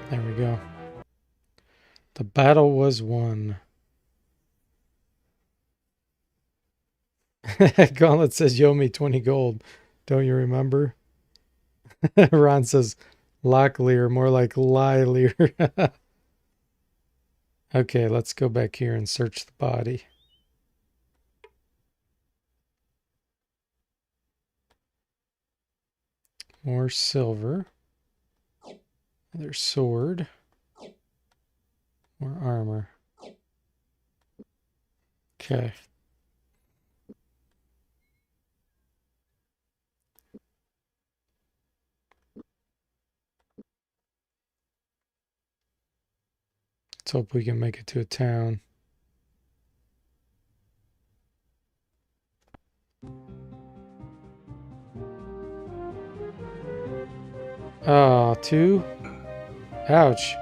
There we go. The battle was won. Gauntlet says, "You owe me 20 gold. Don't you remember?" Ron says, "Locklear," more like Lylear. Okay, let's go back here and search the body. More silver. Another sword. More armor. Okay. Let's hope we can make it to a town. Ah, 2? Ouch.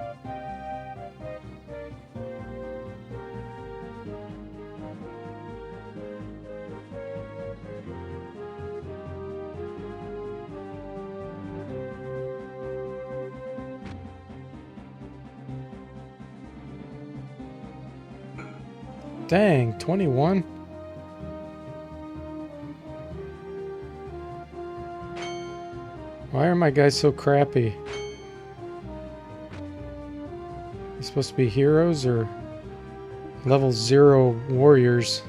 Dang, 21? Why are my guys so crappy? They're supposed to be heroes or level 0 warriors?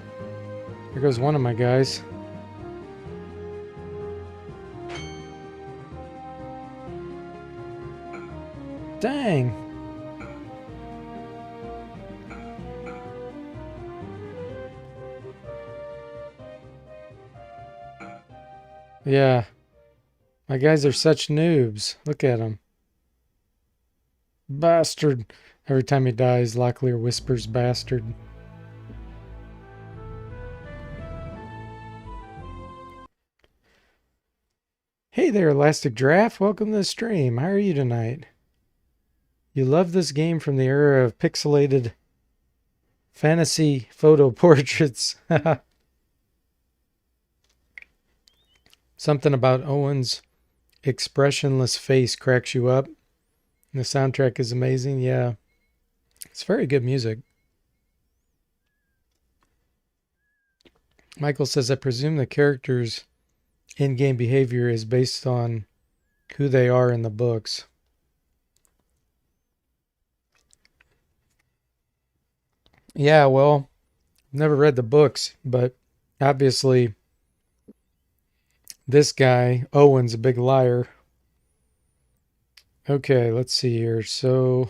There goes one of my guys. Dang. Yeah. My guys are such noobs. Look at them. Bastard. Every time he dies, Locklear whispers bastard. Hey there, Elastic Giraffe. Welcome to the stream. How are you tonight? You love this game from the era of pixelated fantasy photo portraits. Something about Owen's expressionless face cracks you up. The soundtrack is amazing. Yeah. It's very good music. Michael says, I presume the characters' in-game behavior is based on who they are in the books. Yeah, well, never read the books, but obviously this guy, Owen's a big liar. Okay, let's see here. So,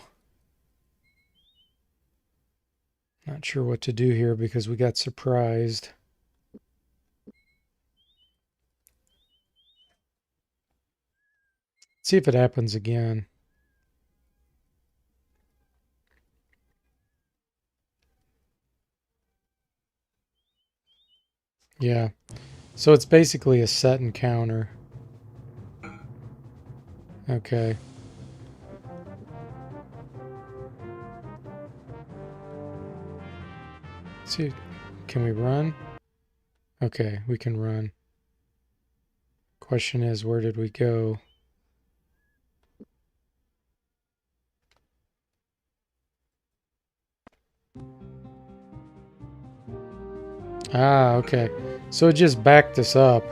not sure what to do here because we got surprised. Let's see if it happens again. Yeah. So it's basically a set encounter. Okay. Let's see, can we run? Okay, we can run. Question is, where did we go? Ah, okay. So it just backed us up.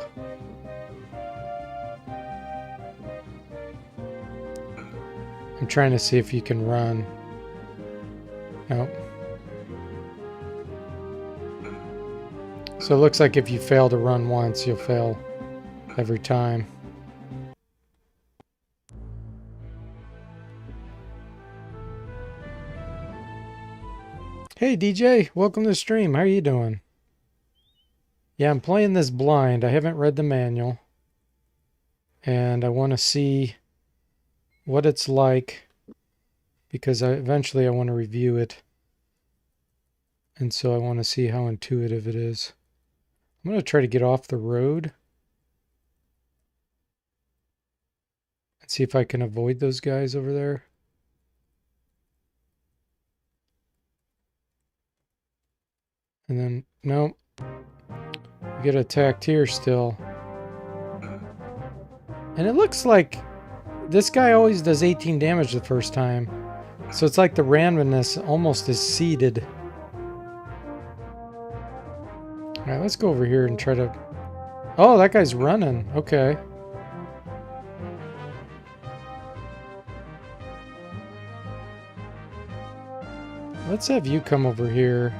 I'm trying to see if you can run. Nope. So it looks like if you fail to run once, you'll fail every time. Hey DJ, welcome to the stream. How are you doing? Yeah, I'm playing this blind. I haven't read the manual. And I want to see what it's like because eventually I want to review it. And so I want to see how intuitive it is. I'm going to try to get off the road and see if I can avoid those guys over there. And then, no, we get attacked here still. And it looks like this guy always does 18 damage the first time. So it's like the randomness almost is seeded. Alright, let's go over here and try to... Oh, that guy's running. Okay. Let's have you come over here.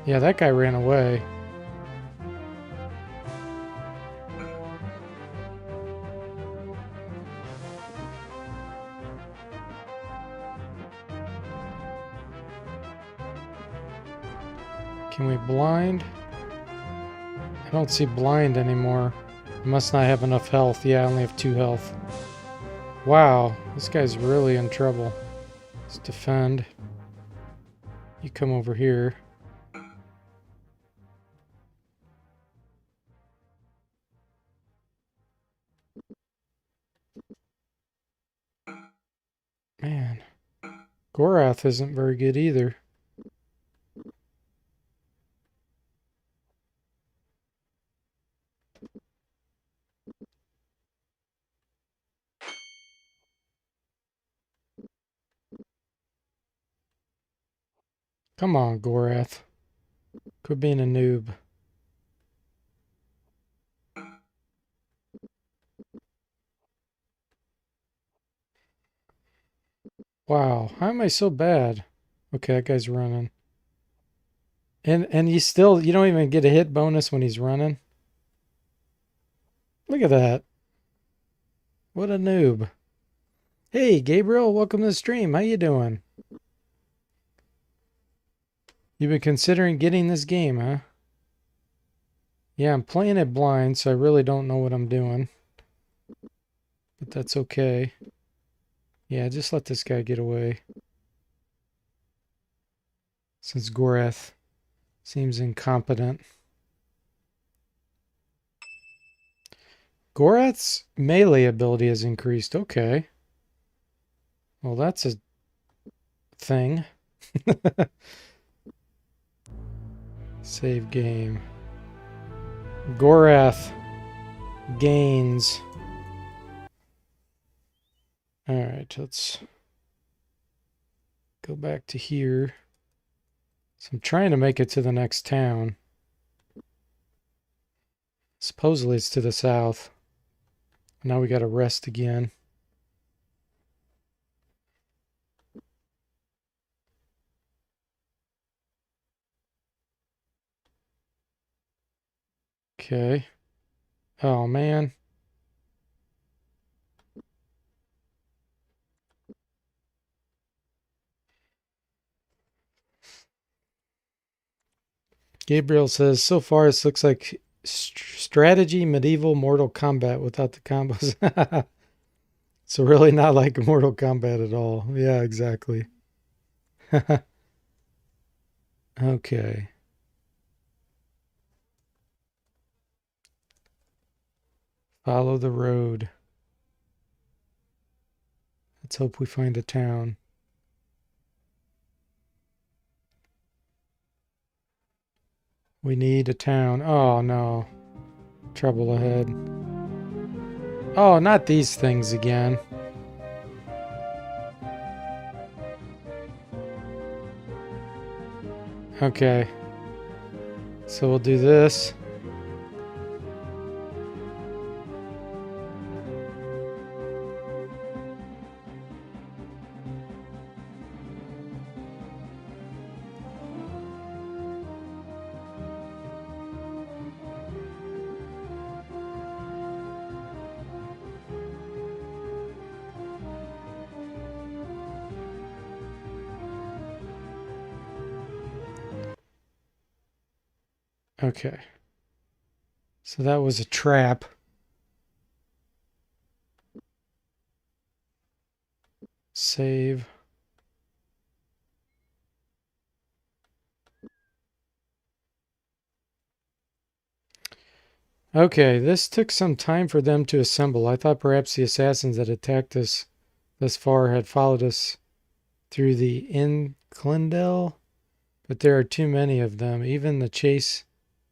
Yeah, that guy ran away. Can we blind? I don't see blind anymore. I must not have enough health. Yeah, I only have 2 health. Wow, this guy's really in trouble. Let's defend. You come over here. Man, Gorath isn't very good either. Come on, Gorath. Quit being a noob. Wow, how am I so bad? Okay, that guy's running. And you don't even get a hit bonus when he's running. Look at that. What a noob. Hey, Gabriel, welcome to the stream. How you doing? You've been considering getting this game, huh? Yeah, I'm playing it blind, so I really don't know what I'm doing. But that's okay. Yeah, just let this guy get away. Since Gorath seems incompetent. Gorath's melee ability has increased. Okay. Well, that's a thing. Save game. Gorath gains. Alright, let's go back to here. So I'm trying to make it to the next town. Supposedly it's to the south. Now we gotta rest again. Okay. Oh, man. Gabriel says, so far this looks like strategy medieval Mortal Kombat without the combos. So really not like Mortal Kombat at all. Yeah, exactly. Okay. Follow the road. Let's hope we find a town. We need a town. Oh, no. Trouble ahead. Oh, not these things again. Okay. So we'll do this. Okay. So that was a trap. Save. Okay, this took some time for them to assemble. I thought perhaps the assassins that attacked us thus far had followed us through the Inclindel, but there are too many of them. Even the chase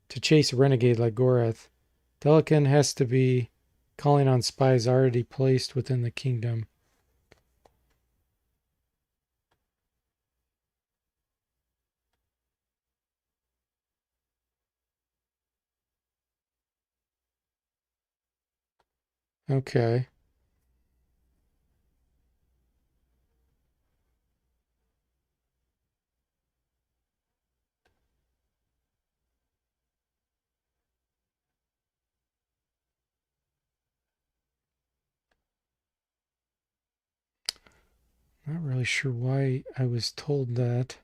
to chase a renegade like Gorath. Delican has to be calling on spies already placed within the kingdom. Okay. Not really sure why I was told that.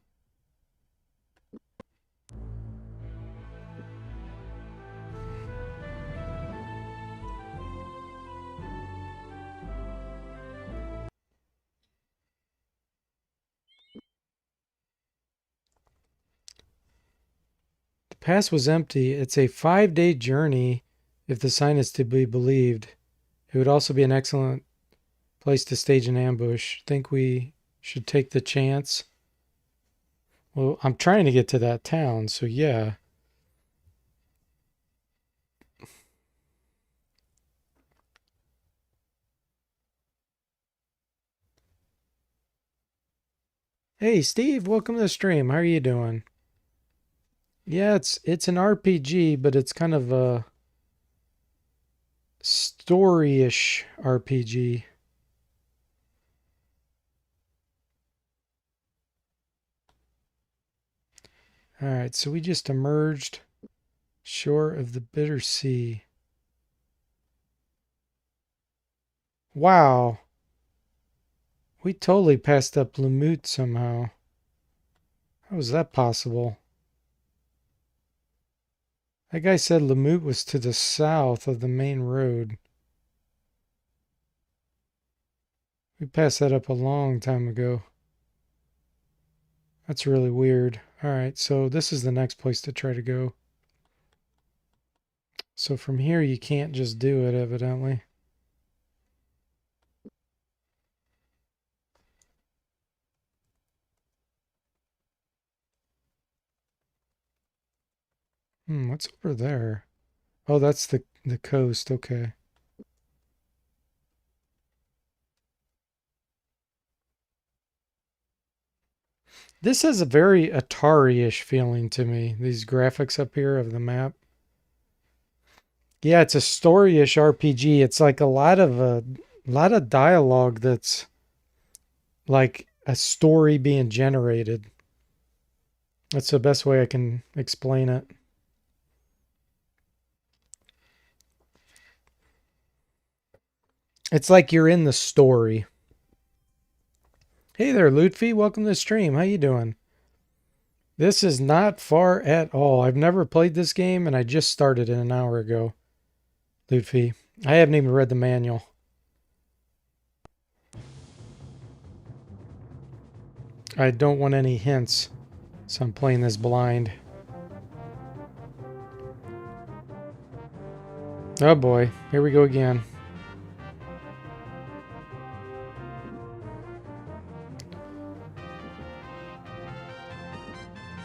The pass was empty. It's a 5-day journey if the sign is to be believed. It would also be an excellent place to stage an ambush. Think we should take the chance? Well, I'm trying to get to that town, so yeah. Hey, Steve, welcome to the stream. How are you doing? Yeah, it's an RPG, but it's kind of a story-ish RPG. All right, so we just emerged shore of the Bitter Sea. Wow. We totally passed up Lumut somehow. How was that possible? That guy said Lumut was to the south of the main road. We passed that up a long time ago. That's really weird. Alright, so this is the next place to try to go. So from here you can't just do it, evidently. What's over there? Oh, that's the coast, okay. This has a very Atari-ish feeling to me, these graphics up here of the map. Yeah, it's a story-ish RPG. It's like a lot of dialogue that's like a story being generated. That's the best way I can explain it. It's like you're in the story. Hey there, Lutfi. Welcome to the stream. How you doing? This is not far at all. I've never played this game, and I just started it an hour ago. Lutfi. I haven't even read the manual. I don't want any hints, so I'm playing this blind. Oh boy, here we go again.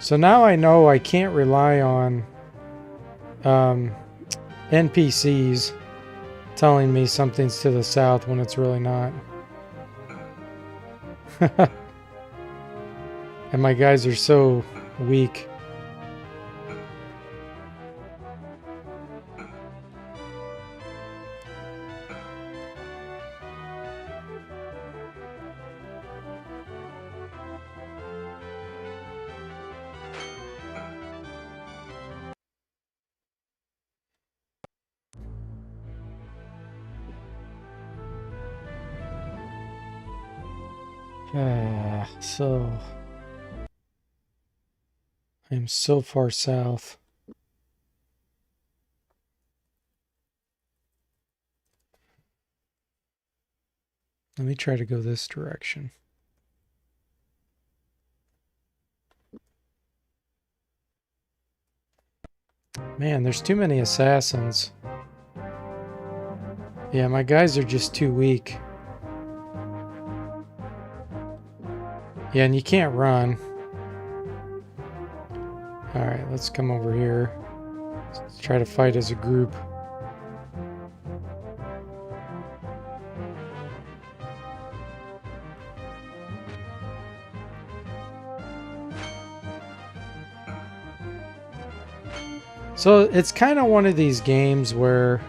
So now I know I can't rely on NPCs telling me something's to the south when it's really not. And my guys are so weak. So I'm so far south. Let me try to go this direction. Man, there's too many assassins. Yeah, my guys are just too weak. Yeah, and you can't run. Alright, let's come over here. Let's try to fight as a group. So it's kind of one of these games where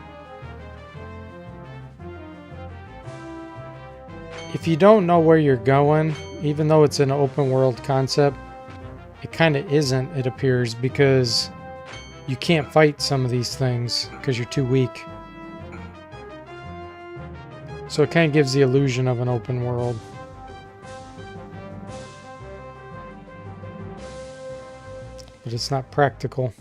if you don't know where you're going, even though it's an open world concept, it kind of isn't, it appears, because you can't fight some of these things because you're too weak. So it kind of gives the illusion of an open world. But it's not practical.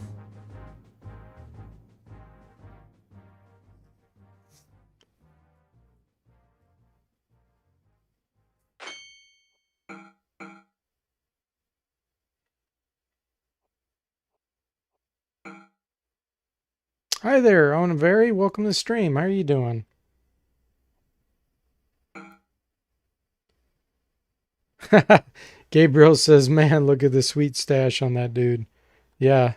Hi there, Onaveri. Welcome to the stream. How are you doing? Gabriel says, man, look at the sweet stash on that dude. Yeah.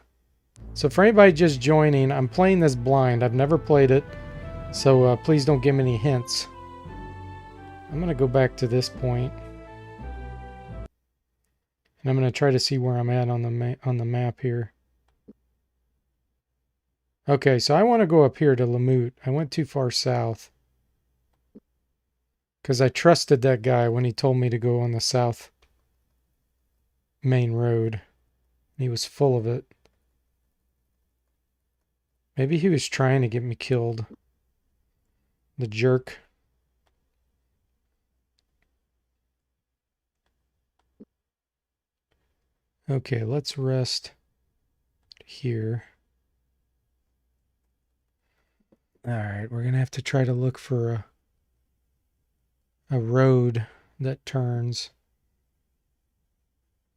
So for anybody just joining, I'm playing this blind. I've never played it, so please don't give me any hints. I'm going to go back to this point. And I'm going to try to see where I'm at on the map here. Okay, so I want to go up here to Lamut. I went too far south. Because I trusted that guy when he told me to go on the south main road. He was full of it. Maybe he was trying to get me killed. The jerk. Okay, let's rest here. Alright, we're going to have to try to look for a road that turns.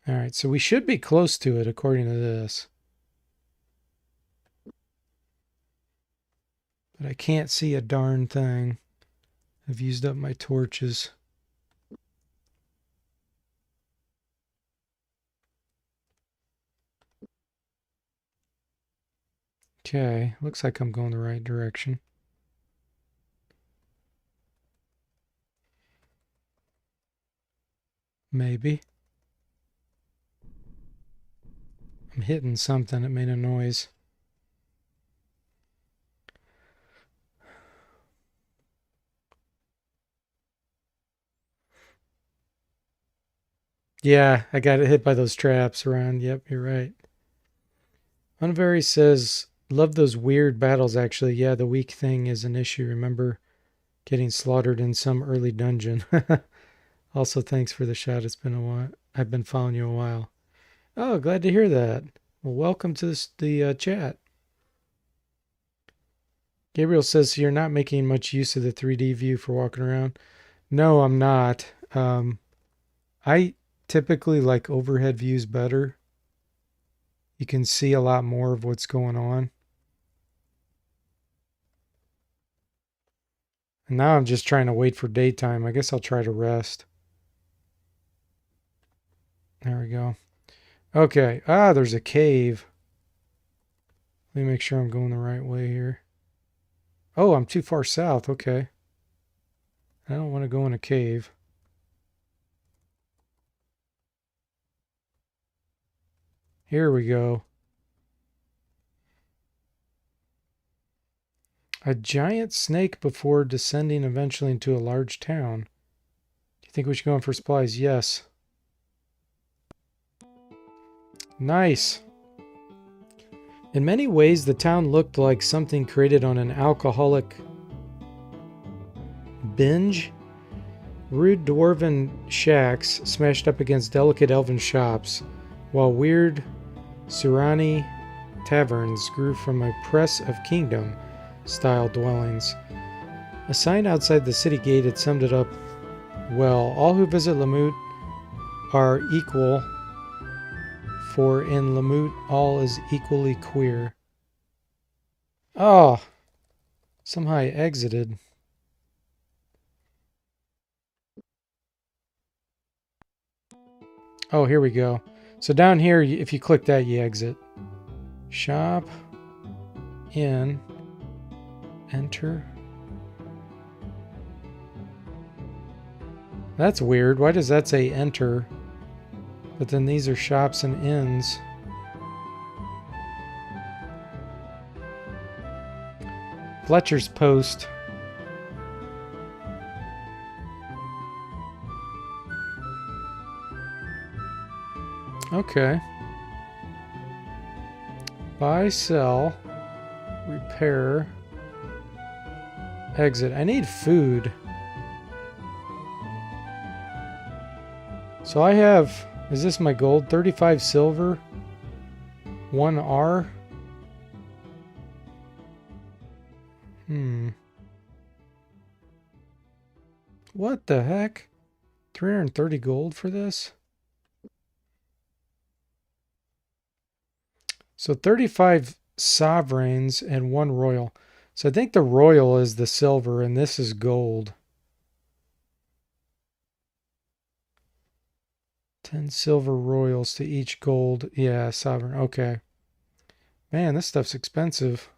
Alright, so we should be close to it according to this. But I can't see a darn thing. I've used up my torches. Okay, looks like I'm going the right direction. Maybe. I'm hitting something. It made a noise. Yeah, I got hit by those traps around. Yep, you're right. Unvery says, love those weird battles, actually. Yeah, the weak thing is an issue. Remember getting slaughtered in some early dungeon. Also, thanks for the shout. It's been a while. I've been following you a while. Oh, glad to hear that. Well, welcome to the chat. Gabriel says, so you're not making much use of the 3D view for walking around? No, I'm not. I typically like overhead views better. You can see a lot more of what's going on. And now I'm just trying to wait for daytime. I guess I'll try to rest. There we go. Okay. Ah, there's a cave. Let me make sure I'm going the right way here. Oh, I'm too far south. Okay. I don't want to go in a cave. Here we go. A giant snake before descending eventually into a large town. Do you think we should go in for supplies? Yes. Nice. In many ways, the town looked like something created on an alcoholic binge. Rude dwarven shacks smashed up against delicate elven shops, while weird Surani taverns grew from a press of kingdom-style dwellings. A sign outside the city gate had summed it up well. All who visit Lamut are equal, for in Lamut all is equally queer. Oh, somehow I exited. Oh, here we go. So down here, if you click that, you exit. Shop. in, enter. That's weird. Why does that say enter? But then these are shops and inns. Fletcher's Post. Okay. Buy, sell, repair, exit. I need food. So I have, is this my gold? 35 silver, 1 R. What the heck? 330 gold for this? So 35 sovereigns and 1 royal. So I think the royal is the silver and this is gold. 10 silver royals to each gold. Yeah, sovereign. Okay. Man, this stuff's expensive.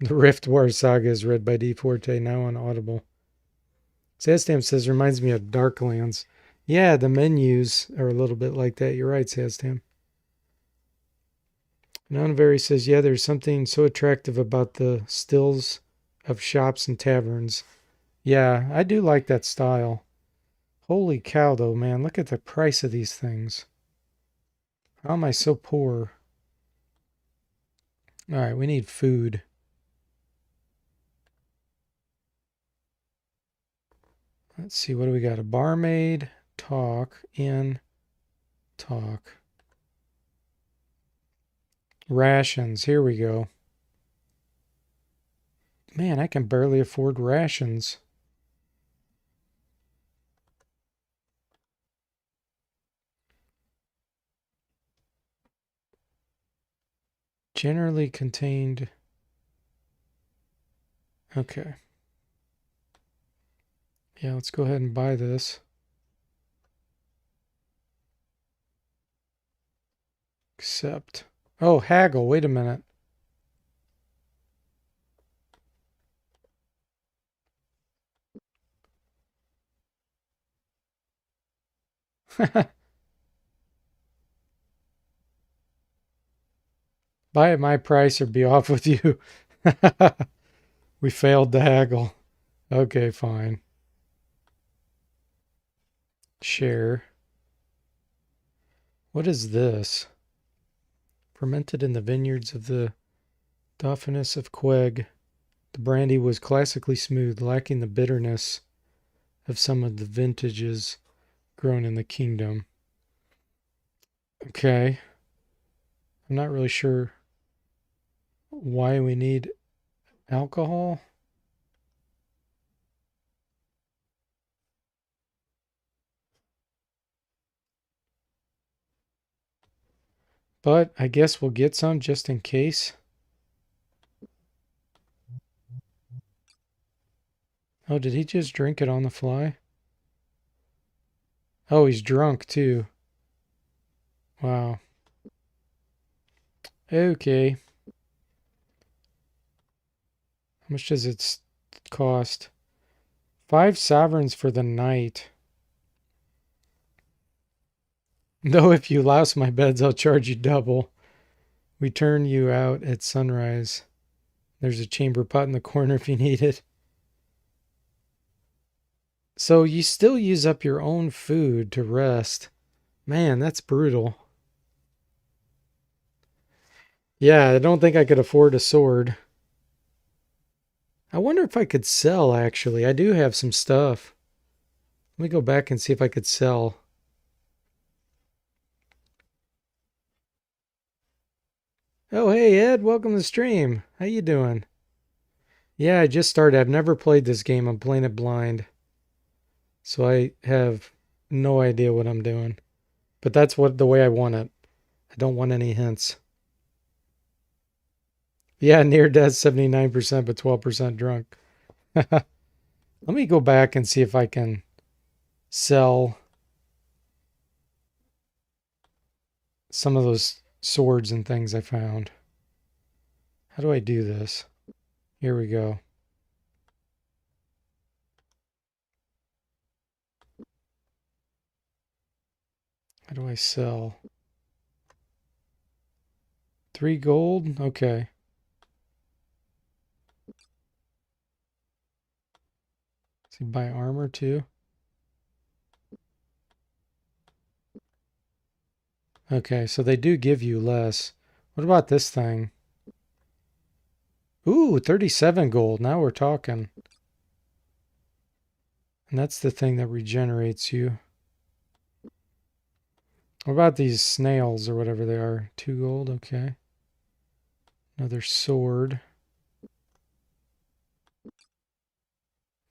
The Rift War Saga is read by D. Forte, now on Audible. Sastam says, reminds me of Darklands. Yeah, the menus are a little bit like that. You're right, Sastam. Nonvery says, yeah, there's something so attractive about the stills of shops and taverns. Yeah, I do like that style. Holy cow, though, man. Look at the price of these things. How am I so poor? All right, we need food. Let's see, what do we got? A barmaid, talk, inn, talk. Rations, here we go. Man, I can barely afford rations. Generally contained. Okay. Yeah, let's go ahead and buy this. Accept. Oh, haggle. Wait a minute. Buy at my price or be off with you. We failed to haggle. Okay, fine. Share. What is this? Fermented in the vineyards of the Dauphiness of Queg. The brandy was classically smooth, lacking the bitterness of some of the vintages grown in the kingdom. Okay. I'm not really sure why we need alcohol. But I guess we'll get some just in case. Oh, did he just drink it on the fly? Oh, he's drunk too. Wow. Okay. How much does it cost? 5 sovereigns for the night. Though if you louse my beds, I'll charge you double. We turn you out at sunrise. There's a chamber pot in the corner if you need it. So you still use up your own food to rest. Man, that's brutal. Yeah, I don't think I could afford a sword. I wonder if I could sell, actually. I do have some stuff. Let me go back and see if I could sell. Oh, hey, Ed. Welcome to the stream. How you doing? Yeah, I just started. I've never played this game. I'm playing it blind. So I have no idea what I'm doing. But that's the way I want it. I don't want any hints. Yeah, near death 79%, but 12% drunk. Let me go back and see if I can sell some of those swords and things I found. How do I do this? Here we go. How do I sell? 3 gold? Okay. So buy armor too? Okay, so they do give you less. What about this thing? Ooh, 37 gold. Now we're talking. And that's the thing that regenerates you. What about these snails or whatever they are? 2 gold, okay. Another sword.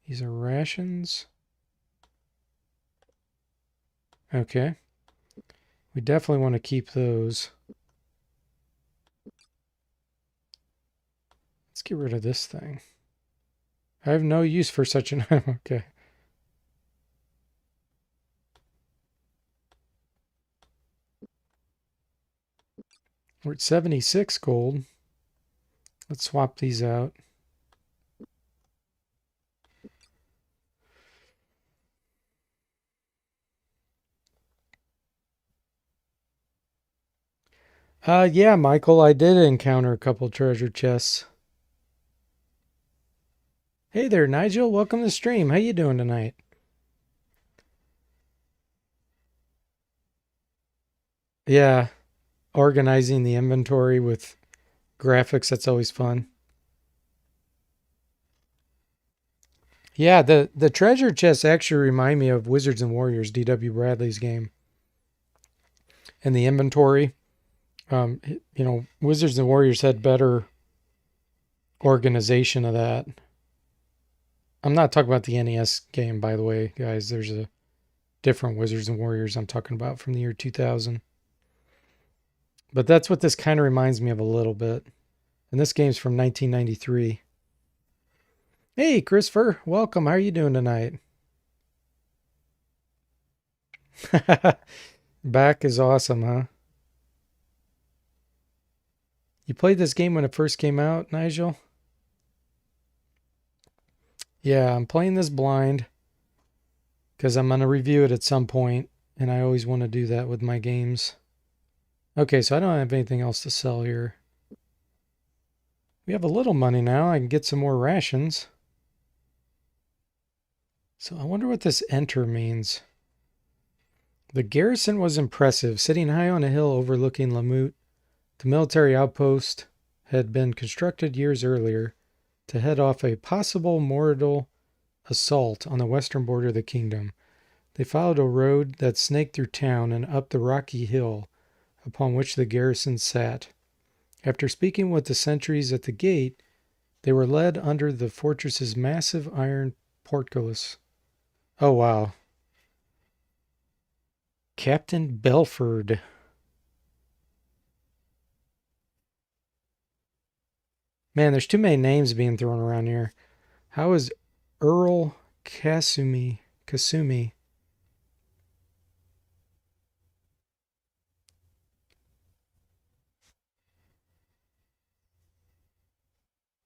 These are rations. Okay. We definitely want to keep those. Let's get rid of this thing. I have no use for such an... okay. We're at 76 gold. Let's swap these out. Yeah, Michael, I did encounter a couple treasure chests. Hey there, Nigel. Welcome to the stream. How you doing tonight? Yeah, organizing the inventory with graphics, that's always fun. Yeah, the treasure chests actually remind me of Wizards and Warriors, D.W. Bradley's game. And the inventory, Wizards and Warriors had better organization of that. I'm not talking about the NES game, by the way, guys. There's a different Wizards and Warriors I'm talking about from the year 2000. But that's what this kind of reminds me of a little bit. And this game's from 1993. Hey, Christopher. Welcome. How are you doing tonight? Back is awesome, huh? You played this game when it first came out, Nigel? Yeah, I'm playing this blind because I'm going to review it at some point, and I always want to do that with my games. Okay, so I don't have anything else to sell here. We have a little money now. I can get some more rations. So I wonder what this enter means. The garrison was impressive. Sitting high on a hill overlooking Lamut, the military outpost had been constructed years earlier to head off a possible mortal assault on the western border of the kingdom. They followed a road that snaked through town and up the rocky hill upon which the garrison sat. After speaking with the sentries at the gate, they were led under the fortress's massive iron portcullis. Oh, wow. Captain Belford. Man, there's too many names being thrown around here. How is Earl Kasumi?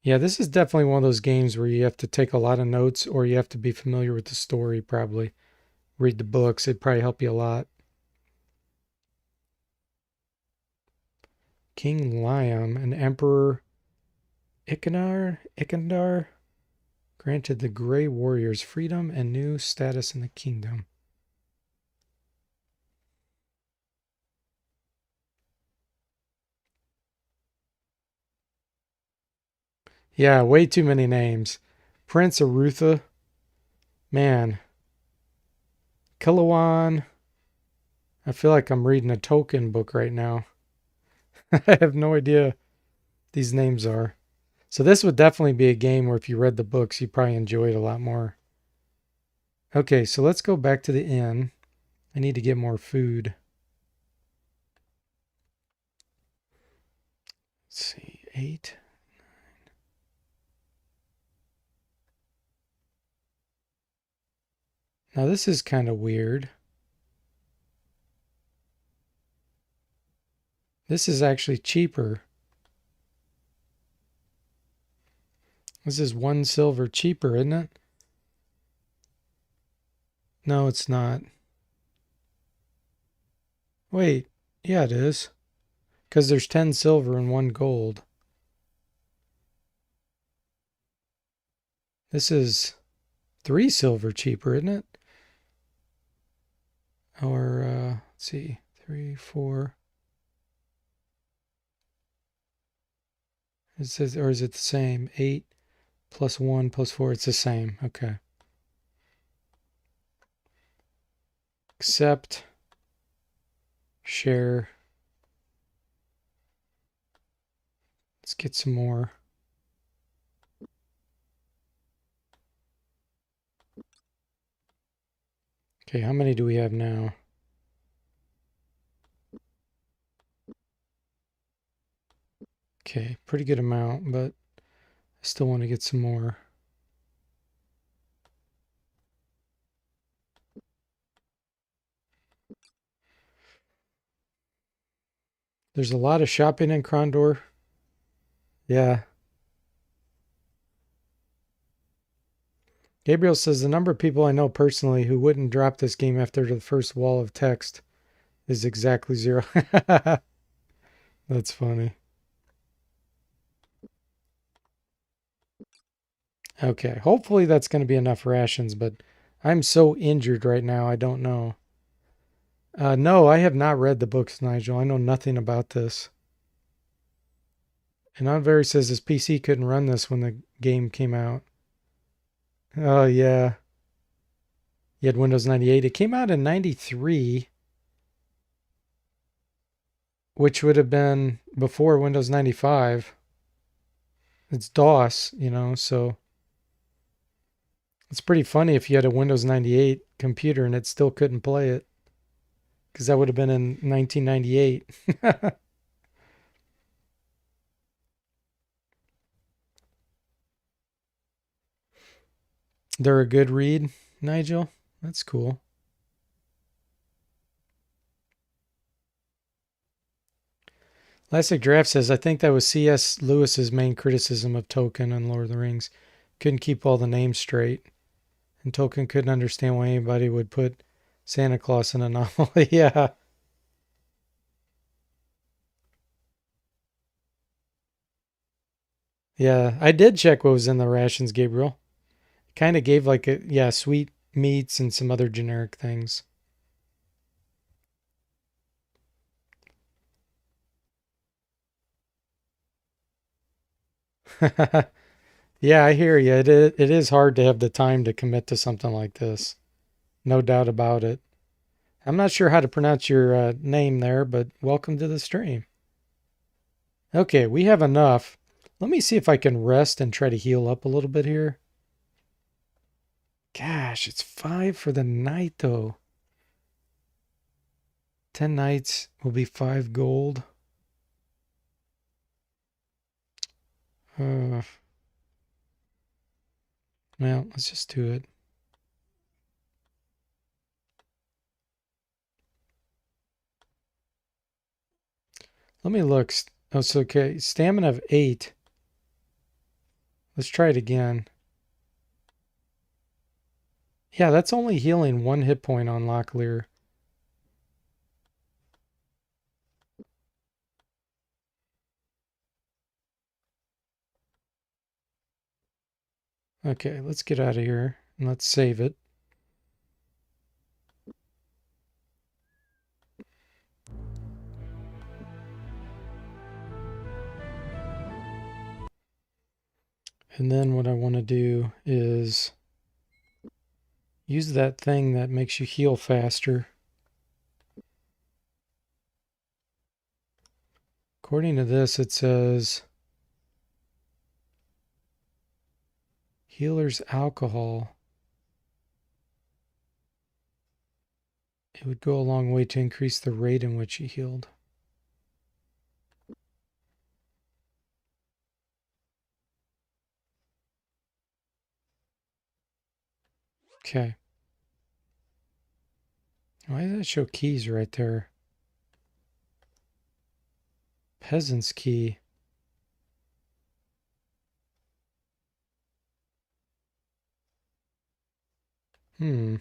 Yeah, this is definitely one of those games where you have to take a lot of notes or you have to be familiar with the story, probably. Read the books, it'd probably help you a lot. King Liam and Emperor Ikandar granted the Grey Warriors freedom and new status in the kingdom. Yeah, way too many names. Prince Arutha. Man. Kilawan. I feel like I'm reading a Tolkien book right now. I have no idea these names are. So this would definitely be a game where if you read the books, you'd probably enjoy it a lot more. Okay, so let's go back to the inn. I need to get more food. Let's see, 8. Now this is kind of weird. This is actually cheaper. This is 1 silver cheaper, isn't it? No, it's not. Wait, yeah, it is. Because there's 10 silver and 1 gold. This is 3 silver cheaper, isn't it? Or, let's see, 3, 4. It says, or is it the same? 8 plus 1 plus 4. It's the same. Okay. Accept. Share. Let's get some more. Okay, how many do we have now? Okay, pretty good amount, but I still want to get some more. There's a lot of shopping in Krondor. Yeah. Gabriel says the number of people I know personally who wouldn't drop this game after the first wall of text is exactly 0. That's funny. Okay, hopefully that's going to be enough rations, but I'm so injured right now, I don't know. No, I have not read the books, Nigel. I know nothing about this. And Unvery says his PC couldn't run this when the game came out. Oh, yeah. You had Windows 98. It came out in 93, which would have been before Windows 95. It's DOS, so it's pretty funny if you had a Windows 98 computer and it still couldn't play it, because that would have been in 1998. They're a good read, Nigel. That's cool. Classic Draft says, I think that was C.S. Lewis's main criticism of Tolkien and Lord of the Rings. Couldn't keep all the names straight. And Tolkien couldn't understand why anybody would put Santa Claus in a novel. Yeah. Yeah. I did check what was in the rations, Gabriel. Kind of gave like sweet meats and some other generic things. Yeah, I hear you. It is hard to have the time to commit to something like this. No doubt about it. I'm not sure how to pronounce your name there, but welcome to the stream. Okay, we have enough. Let me see if I can rest and try to heal up a little bit here. Gosh, it's 5 for the night though. 10 nights will be 5 gold. Well, let's just do it. Let me look. Oh, it's okay. Stamina of 8. Let's try it again. Yeah, that's only healing 1 hit point on Locklear. Okay, let's get out of here and let's save it. And then what I want to do is use that thing that makes you heal faster. According to this, it says healer's alcohol. It would go a long way to increase the rate in which you healed. Okay. Why does that show keys right there? Peasant's key. I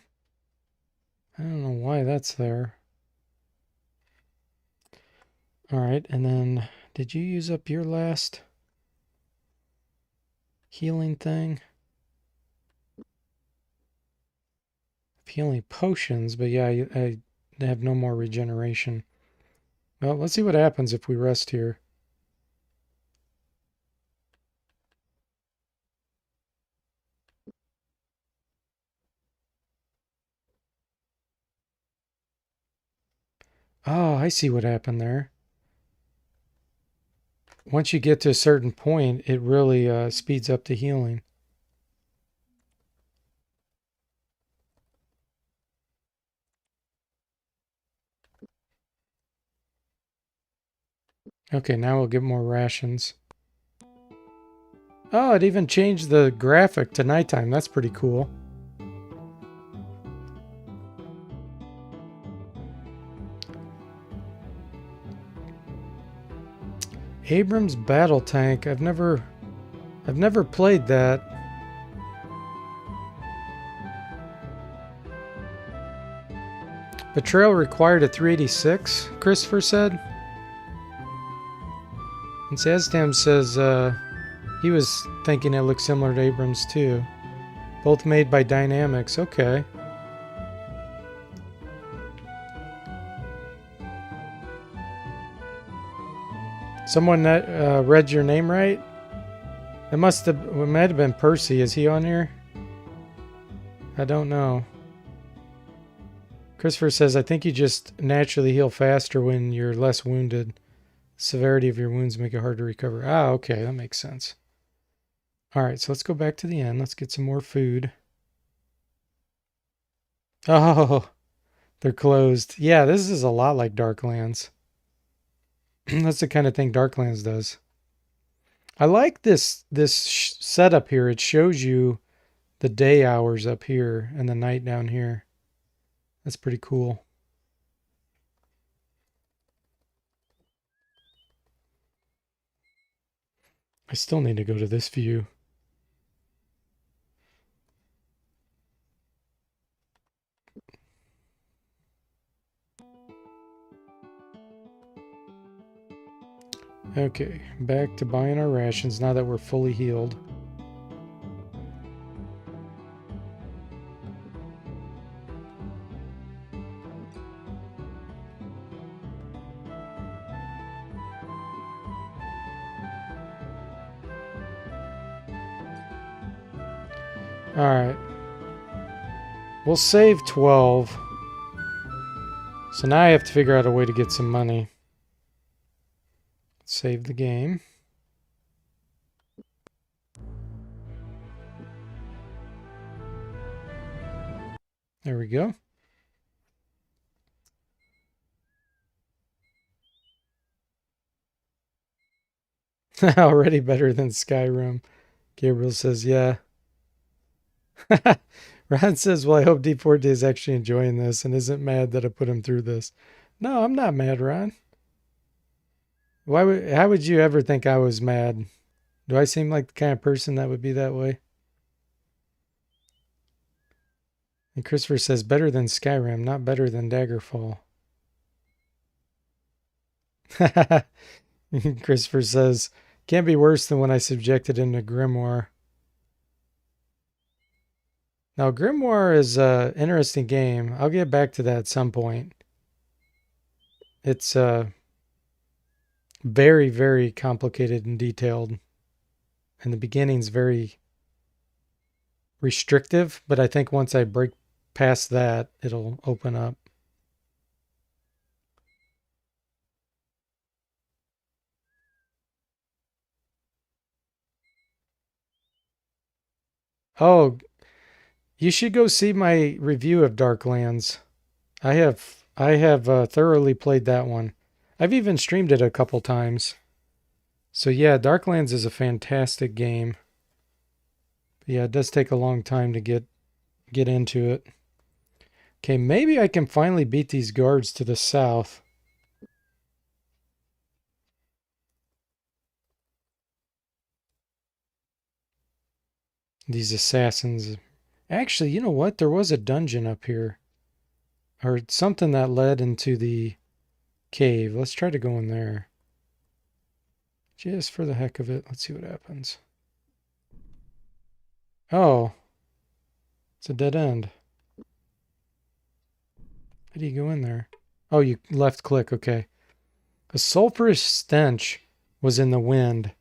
don't know why that's there. Alright, and then did you use up your last healing thing? Healing potions, but yeah, I have no more regeneration. Well, let's see what happens if we rest here. Oh, I see what happened there. Once you get to a certain point, it really speeds up the healing. Okay, now we'll get more rations. Oh, it even changed the graphic to nighttime. That's pretty cool. Abrams Battle Tank. I've never played that. Betrayal required a 386, Christopher said. And Saztam says he was thinking it looked similar to Abrams too. Both made by Dynamics. Okay. Someone that read your name right? It might have been Percy. Is he on here? I don't know. Christopher says, I think you just naturally heal faster when you're less wounded. The severity of your wounds make it hard to recover. Ah, okay, that makes sense. Alright, so let's go back to the inn. Let's get some more food. Oh, they're closed. Yeah, this is a lot like Darklands. That's the kind of thing Darklands does. I like this setup here. It shows you the day hours up here and the night down here. That's pretty cool. I still need to go to this view. Okay, back to buying our rations now that we're fully healed. Alright. We'll save 12. So now I have to figure out a way to get some money. Save the game. There we go. Already better than Skyrim. Gabriel says, yeah. Ron says, well, I hope D4D is actually enjoying this and isn't mad that I put him through this. No, I'm not mad, Ron. How would you ever think I was mad? Do I seem like the kind of person that would be that way? And Christopher says, better than Skyrim, not better than Daggerfall. Christopher says, can't be worse than when I subjected him to Grimoire. Now, Grimoire is an interesting game. I'll get back to that at some point. It's very, very complicated and detailed. And the beginning's very restrictive, but I think once I break past that, it'll open up. Oh, you should go see my review of Darklands. I have thoroughly played that one. I've even streamed it a couple times. So yeah, Darklands is a fantastic game. But yeah, it does take a long time to get into it. Okay, maybe I can finally beat these guards to the south. These assassins. Actually, you know what? There was a dungeon up here. Or something that led into the cave. Let's try to go in there. Just for the heck of it. Let's see what happens. Oh. It's a dead end. How do you go in there? Oh, you left click. Okay. A sulphurous stench was in the wind.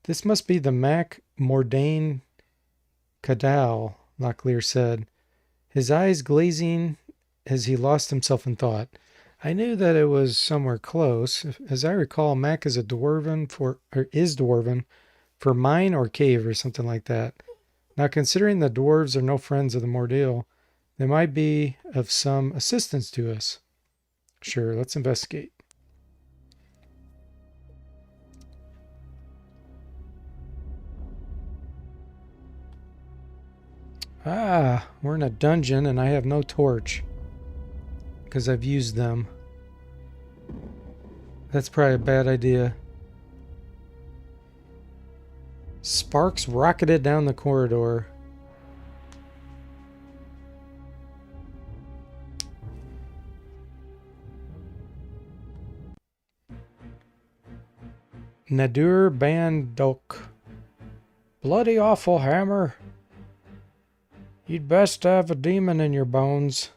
This must be the Mac Mordain Cadal, Locklear said, his eyes glazing as he lost himself in thought. I knew that it was somewhere close. As I recall, Mac is dwarven for mine or cave or something like that. Now, considering the dwarves are no friends of the Mordeal, they might be of some assistance to us. Sure, let's investigate. Ah, we're in a dungeon and I have no torch because I've used them. That's probably a bad idea. Sparks rocketed down the corridor. Nadur Bandok. Bloody awful hammer. You'd best have a demon in your bones.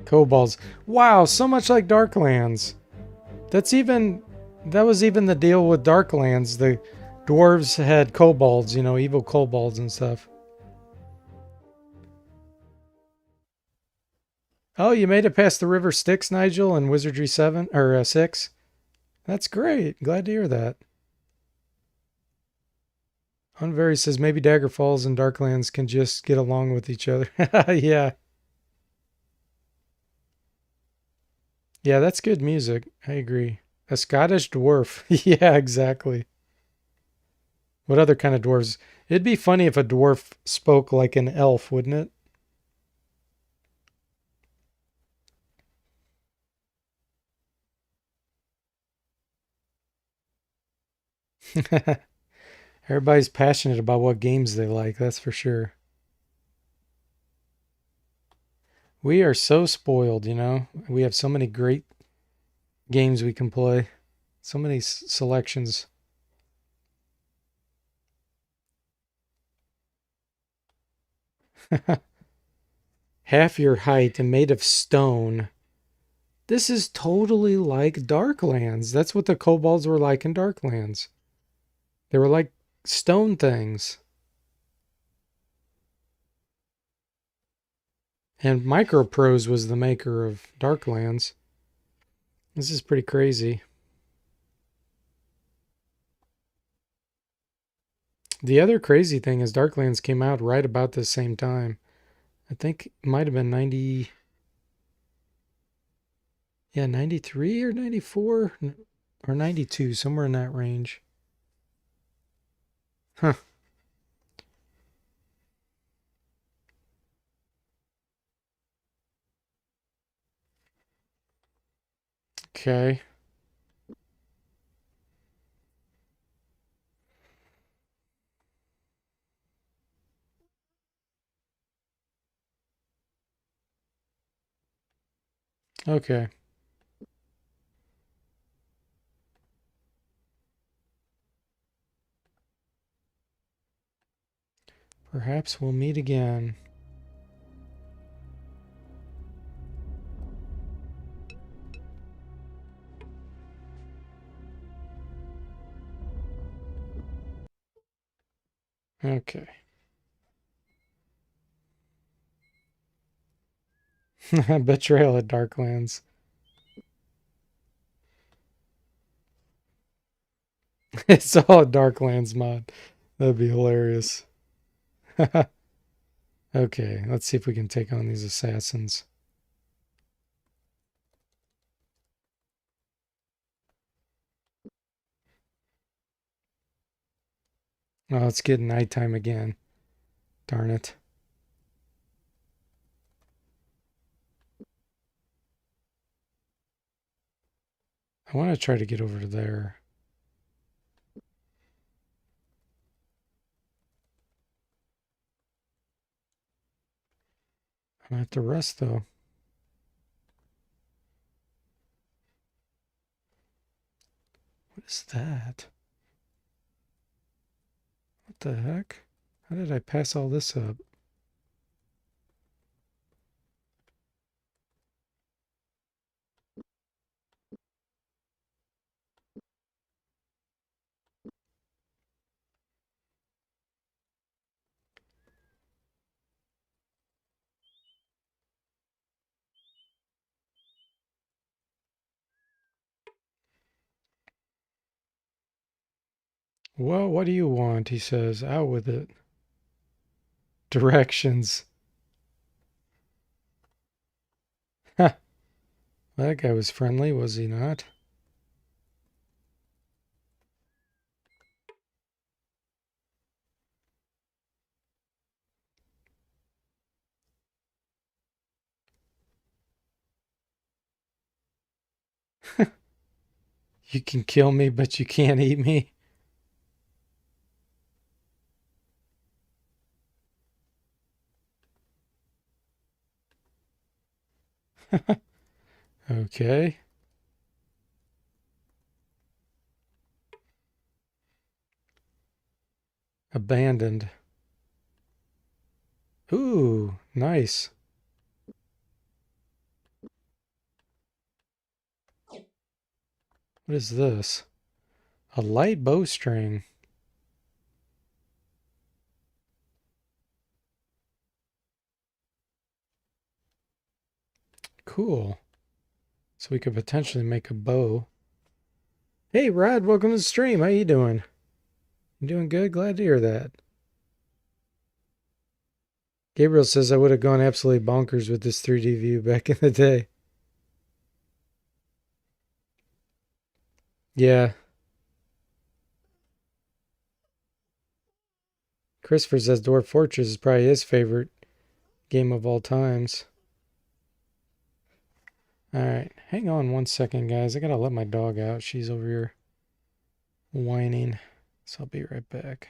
Kobolds. Wow, so much like Darklands. That was even the deal with Darklands. The dwarves had kobolds, evil kobolds and stuff. Oh, you made it past the River Styx, Nigel, in Wizardry 7 or 6. That's great. Glad to hear that. Unvery says maybe Dagger Falls and Darklands can just get along with each other. Yeah. Yeah, that's good music. I agree. A Scottish dwarf. Yeah, exactly. What other kind of dwarves? It'd be funny if a dwarf spoke like an elf, wouldn't it? Everybody's passionate about what games they like, that's for sure. We are so spoiled, We have so many great games we can play. So many selections. Half your height and made of stone. This is totally like Darklands. That's what the kobolds were like in Darklands. They were like stone things. And Microprose was the maker of Darklands. This is pretty crazy. The other crazy thing is Darklands came out right about the same time. I think it might have been 90. Yeah, 93 or 94 or 92, somewhere in that range. Huh. Okay. Okay. Perhaps we'll meet again. Okay. Betrayal at Darklands. It's all Darklands mod. That'd be hilarious. Okay, let's see if we can take on these assassins. Oh, it's getting nighttime again. Darn it. I want to try to get over to there. I'm gonna have to rest though. What is that? What the heck? How did I pass all this up? Well, what do you want? He says. Out with it. Directions. Ha! That guy was friendly, was he not? You can kill me, but you can't eat me. Okay. Abandoned. Ooh, nice. What is this? A light bowstring. Cool. So we could potentially make a bow. Hey, Rod, welcome to the stream. How you doing? You doing good? Glad to hear that. Gabriel says I would have gone absolutely bonkers with this 3D view back in the day. Yeah. Christopher says Dwarf Fortress is probably his favorite game of all times. Alright, hang on one second, guys. I gotta let my dog out. She's over here whining. So I'll be right back.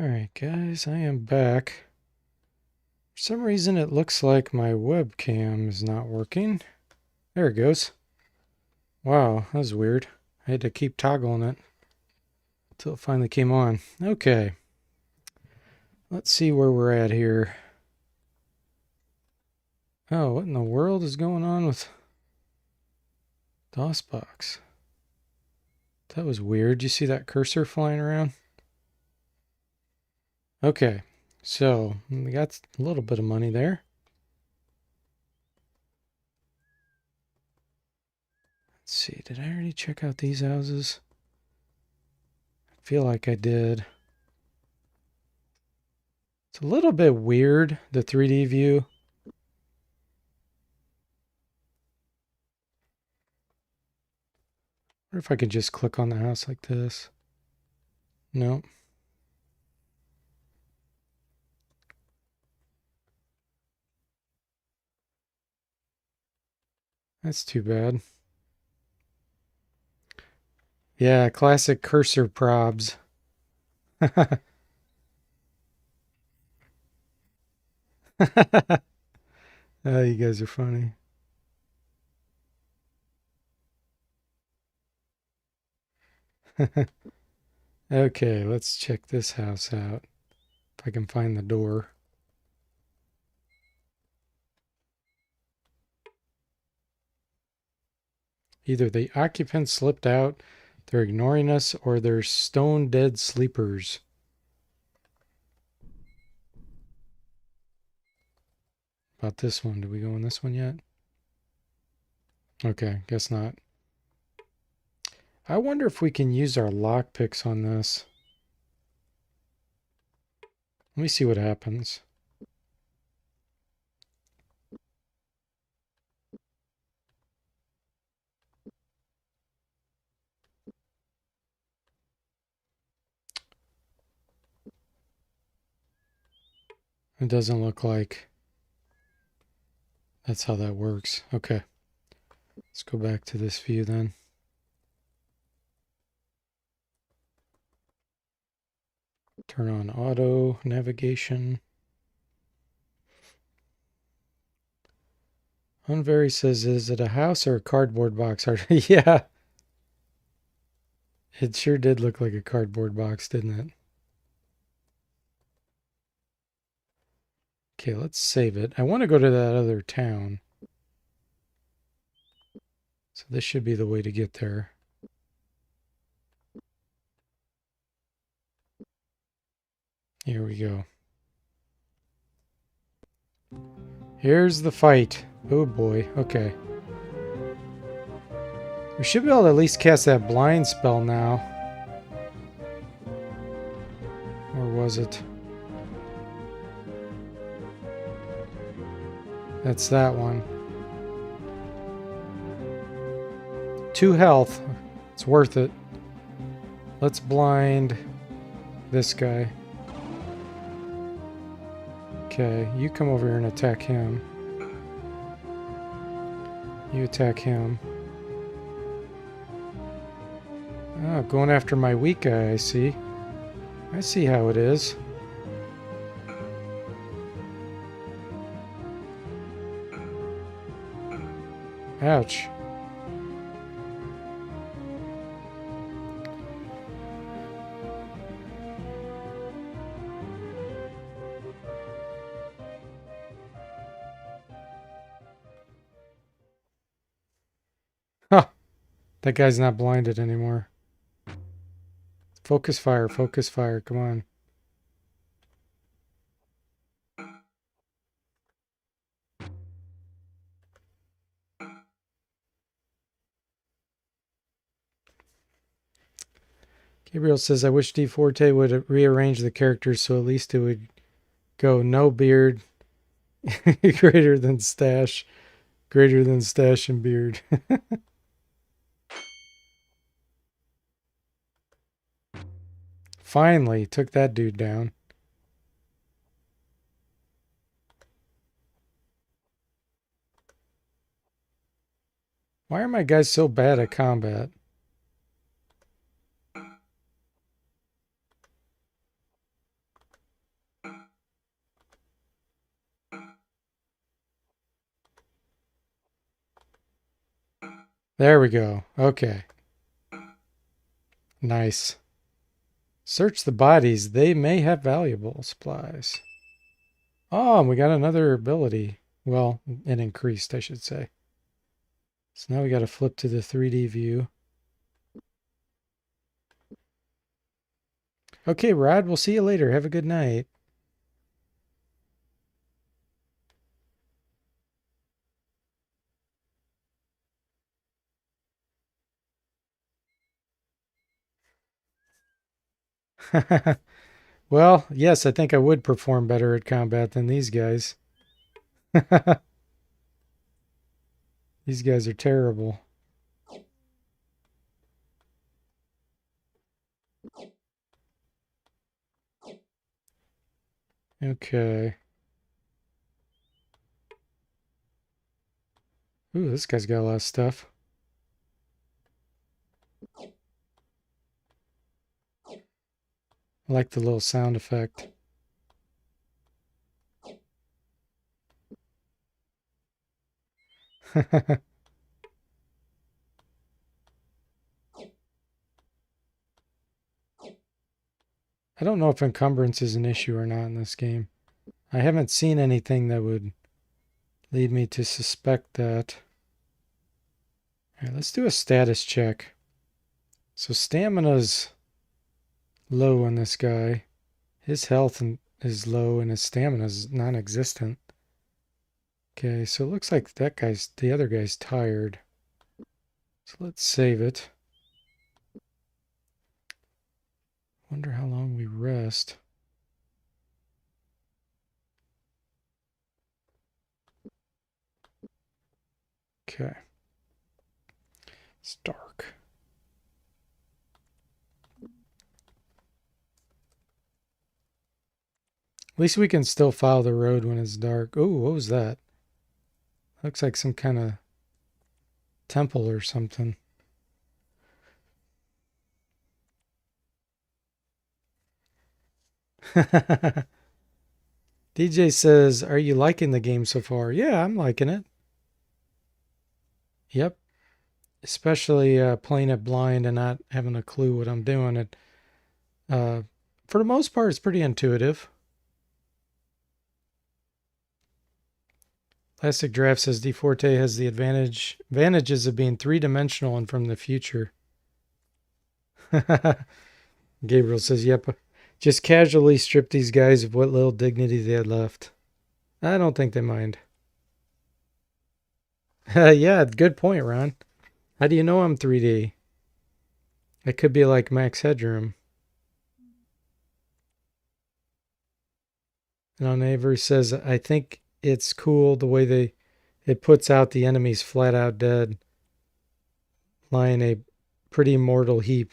Alright guys, I am back. For some reason it looks like my webcam is not working. There it goes. Wow, that was weird. I had to keep toggling it until it finally came on. Okay. Let's see where we're at here. Oh, what in the world is going on with DOSBox? That was weird. Did you see that cursor flying around? Okay, so we got a little bit of money there. Let's see, did I already check out these houses? I feel like I did. It's a little bit weird, the 3D view. I wonder if I could just click on the house like this. Nope. That's too bad. Yeah, classic cursor probs. Oh, you guys are funny. Okay, let's check this house out. If I can find the door. Either the occupants slipped out, they're ignoring us, or they're stone dead sleepers. About this one. Did we go in this one yet? Okay, guess not. I wonder if we can use our lockpicks on this. Let me see what happens. It doesn't look like that's how that works. Okay. Let's go back to this view then. Turn on auto navigation. Unvary says, is it a house or a cardboard box? Yeah. It sure did look like a cardboard box, didn't it? Okay, let's save it. I want to go to that other town. So this should be the way to get there. Here we go. Here's the fight. Oh boy, okay. We should be able to at least cast that blind spell now. Or was it? That's that one. 2 health. It's worth it. Let's blind this guy. Okay, you come over here and attack him. You attack him. Oh, going after my weak guy, I see. I see how it is. Ouch. Huh. That guy's not blinded anymore. Focus fire, come on. Gabriel says, I wish D Forte would rearrange the characters so at least it would go no beard, greater than stash and beard. Finally, took that dude down. Why are my guys so bad at combat? There we go. Okay. Nice. Search the bodies. They may have valuable supplies. Oh, and we got another ability. Well, it increased, I should say. So now we got to flip to the 3D view. Okay, Rod, we'll see you later. Have a good night. Well, yes, I think I would perform better at combat than these guys. These guys are terrible. Okay. Ooh, this guy's got a lot of stuff. I like the little sound effect. I don't know if encumbrance is an issue or not in this game. I haven't seen anything that would lead me to suspect that. All right, let's do a status check. So stamina's low on this guy. His health is low and his stamina is non-existent. Okay, so it looks like the other guy's tired. So let's save it. Wonder how long we rest. Okay. It's dark. At least we can still follow the road when it's dark. Oh, what was that? Looks like some kind of temple or something. DJ says, are you liking the game so far? Yeah, I'm liking it. Yep. Especially playing it blind and not having a clue what I'm doing. For the most part, it's pretty intuitive. Plastic Draft says DeForte has the advantages of being three-dimensional and from the future. Gabriel says, yep. Just casually strip these guys of what little dignity they had left. I don't think they mind. Yeah, good point, Ron. How do you know I'm 3D? It could be like Max Headroom. And Avery says, I think it's cool the way it puts out the enemies flat out dead, lying a pretty mortal heap.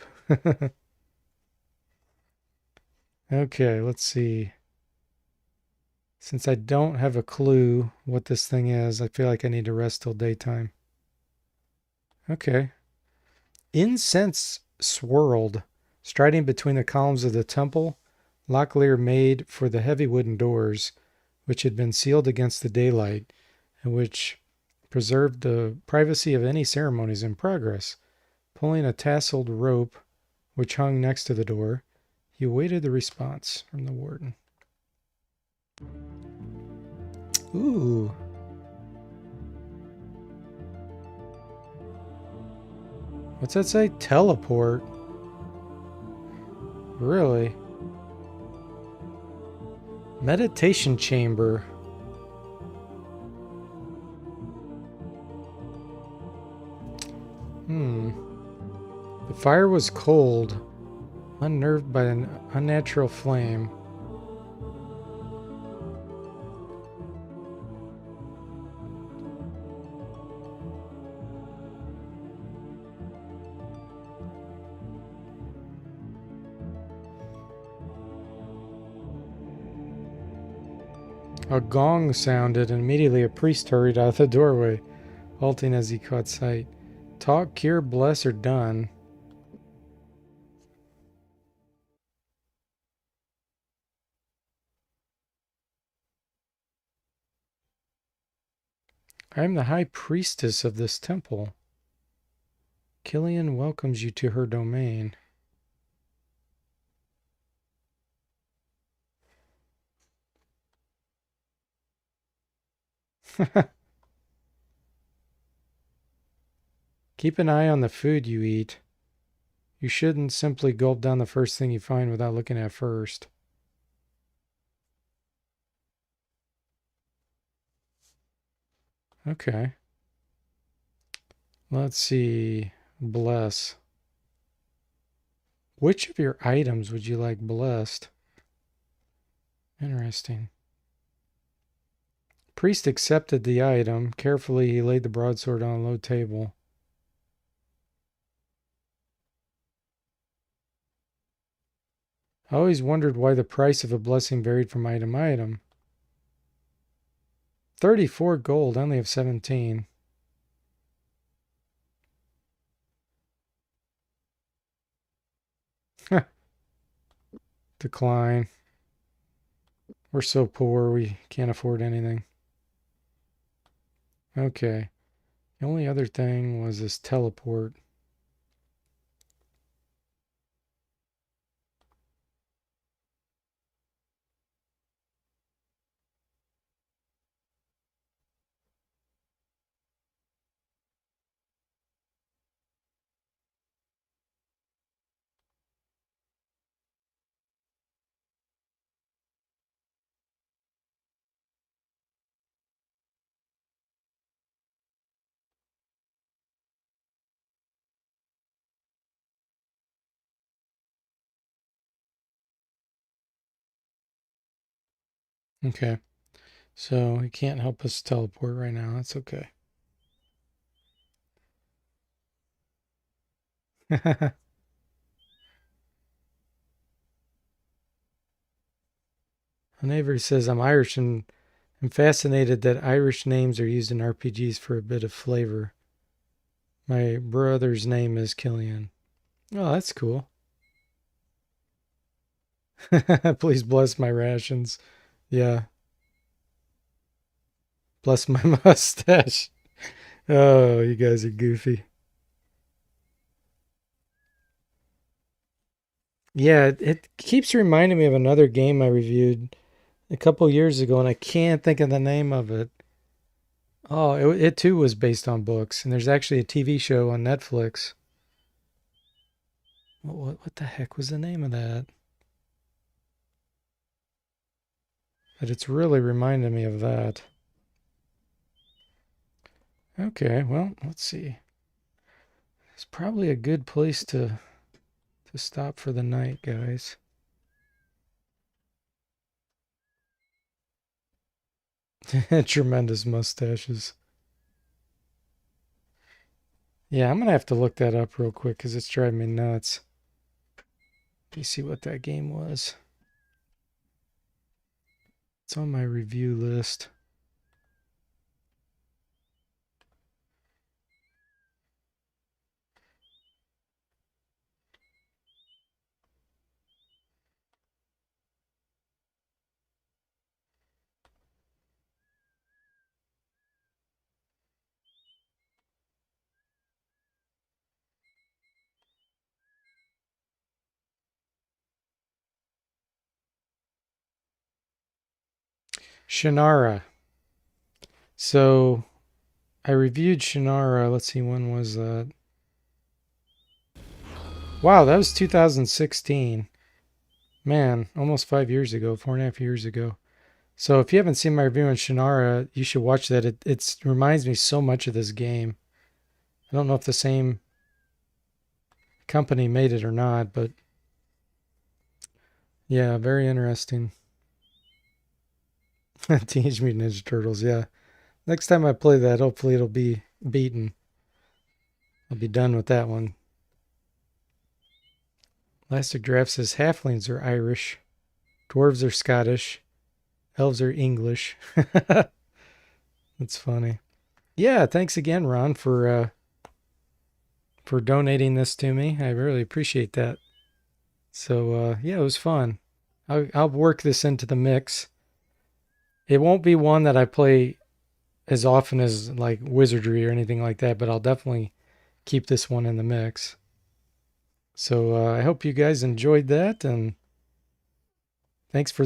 Okay, let's see. Since I don't have a clue what this thing is, I feel like I need to rest till daytime. Okay. Incense swirled, striding between the columns of the temple. Locklear made for the heavy wooden doors, which had been sealed against the daylight, and which preserved the privacy of any ceremonies in progress. Pulling a tasseled rope, which hung next to the door, he awaited the response from the warden. Ooh. What's that say? Teleport. Really? Meditation chamber. The fire was cold, unnerved by an unnatural flame. A gong sounded, and immediately a priest hurried out of the doorway, halting as he caught sight. Talk, cure, bless, or done. I am the high priestess of this temple. Killian welcomes you to her domain. Keep an eye on the food you eat. You shouldn't simply gulp down the first thing you find without looking at first. Okay. Let's see. Bless. Which of your items would you like blessed? Interesting. Priest accepted the item. Carefully, he laid the broadsword on a low table. I always wondered why the price of a blessing varied from item to item. 34 gold. I only have 17. Decline. We're so poor, we can't afford anything. Okay. The only other thing was this teleport. Okay. So he can't help us teleport right now. That's okay. A neighbor says, I'm Irish and I'm fascinated that Irish names are used in RPGs for a bit of flavor. My brother's name is Killian. Oh, that's cool. Please bless my rations. Yeah. Bless my mustache. Oh, you guys are goofy. Yeah, it keeps reminding me of another game I reviewed a couple years ago, and I can't think of the name of it. Oh, it too was based on books, and there's actually a TV show on Netflix. What the heck was the name of that? But it's really reminding me of that. Okay, well, let's see. It's probably a good place to stop for the night, guys. Tremendous mustaches. Yeah, I'm gonna have to look that up real quick because it's driving me nuts. Let me see what that game was. It's on my review list. Shannara. So I reviewed Shannara. Let's see, when was that? Wow, that was 2016. Man, almost 5 years ago, 4.5 years ago. So if you haven't seen my review on Shannara, you should watch that. It reminds me so much of this game. I don't know if the same company made it or not, but yeah, very interesting. Teenage Mutant Ninja Turtles, yeah. Next time I play that, hopefully it'll be beaten. I'll be done with that one. Elastic Draft says halflings are Irish, dwarves are Scottish, elves are English. That's funny. Yeah, thanks again, Ron, for donating this to me. I really appreciate that. So yeah, it was fun. I'll work this into the mix. It won't be one that I play as often as like Wizardry or anything like that, but I'll definitely keep this one in the mix. So I hope you guys enjoyed that, and thanks for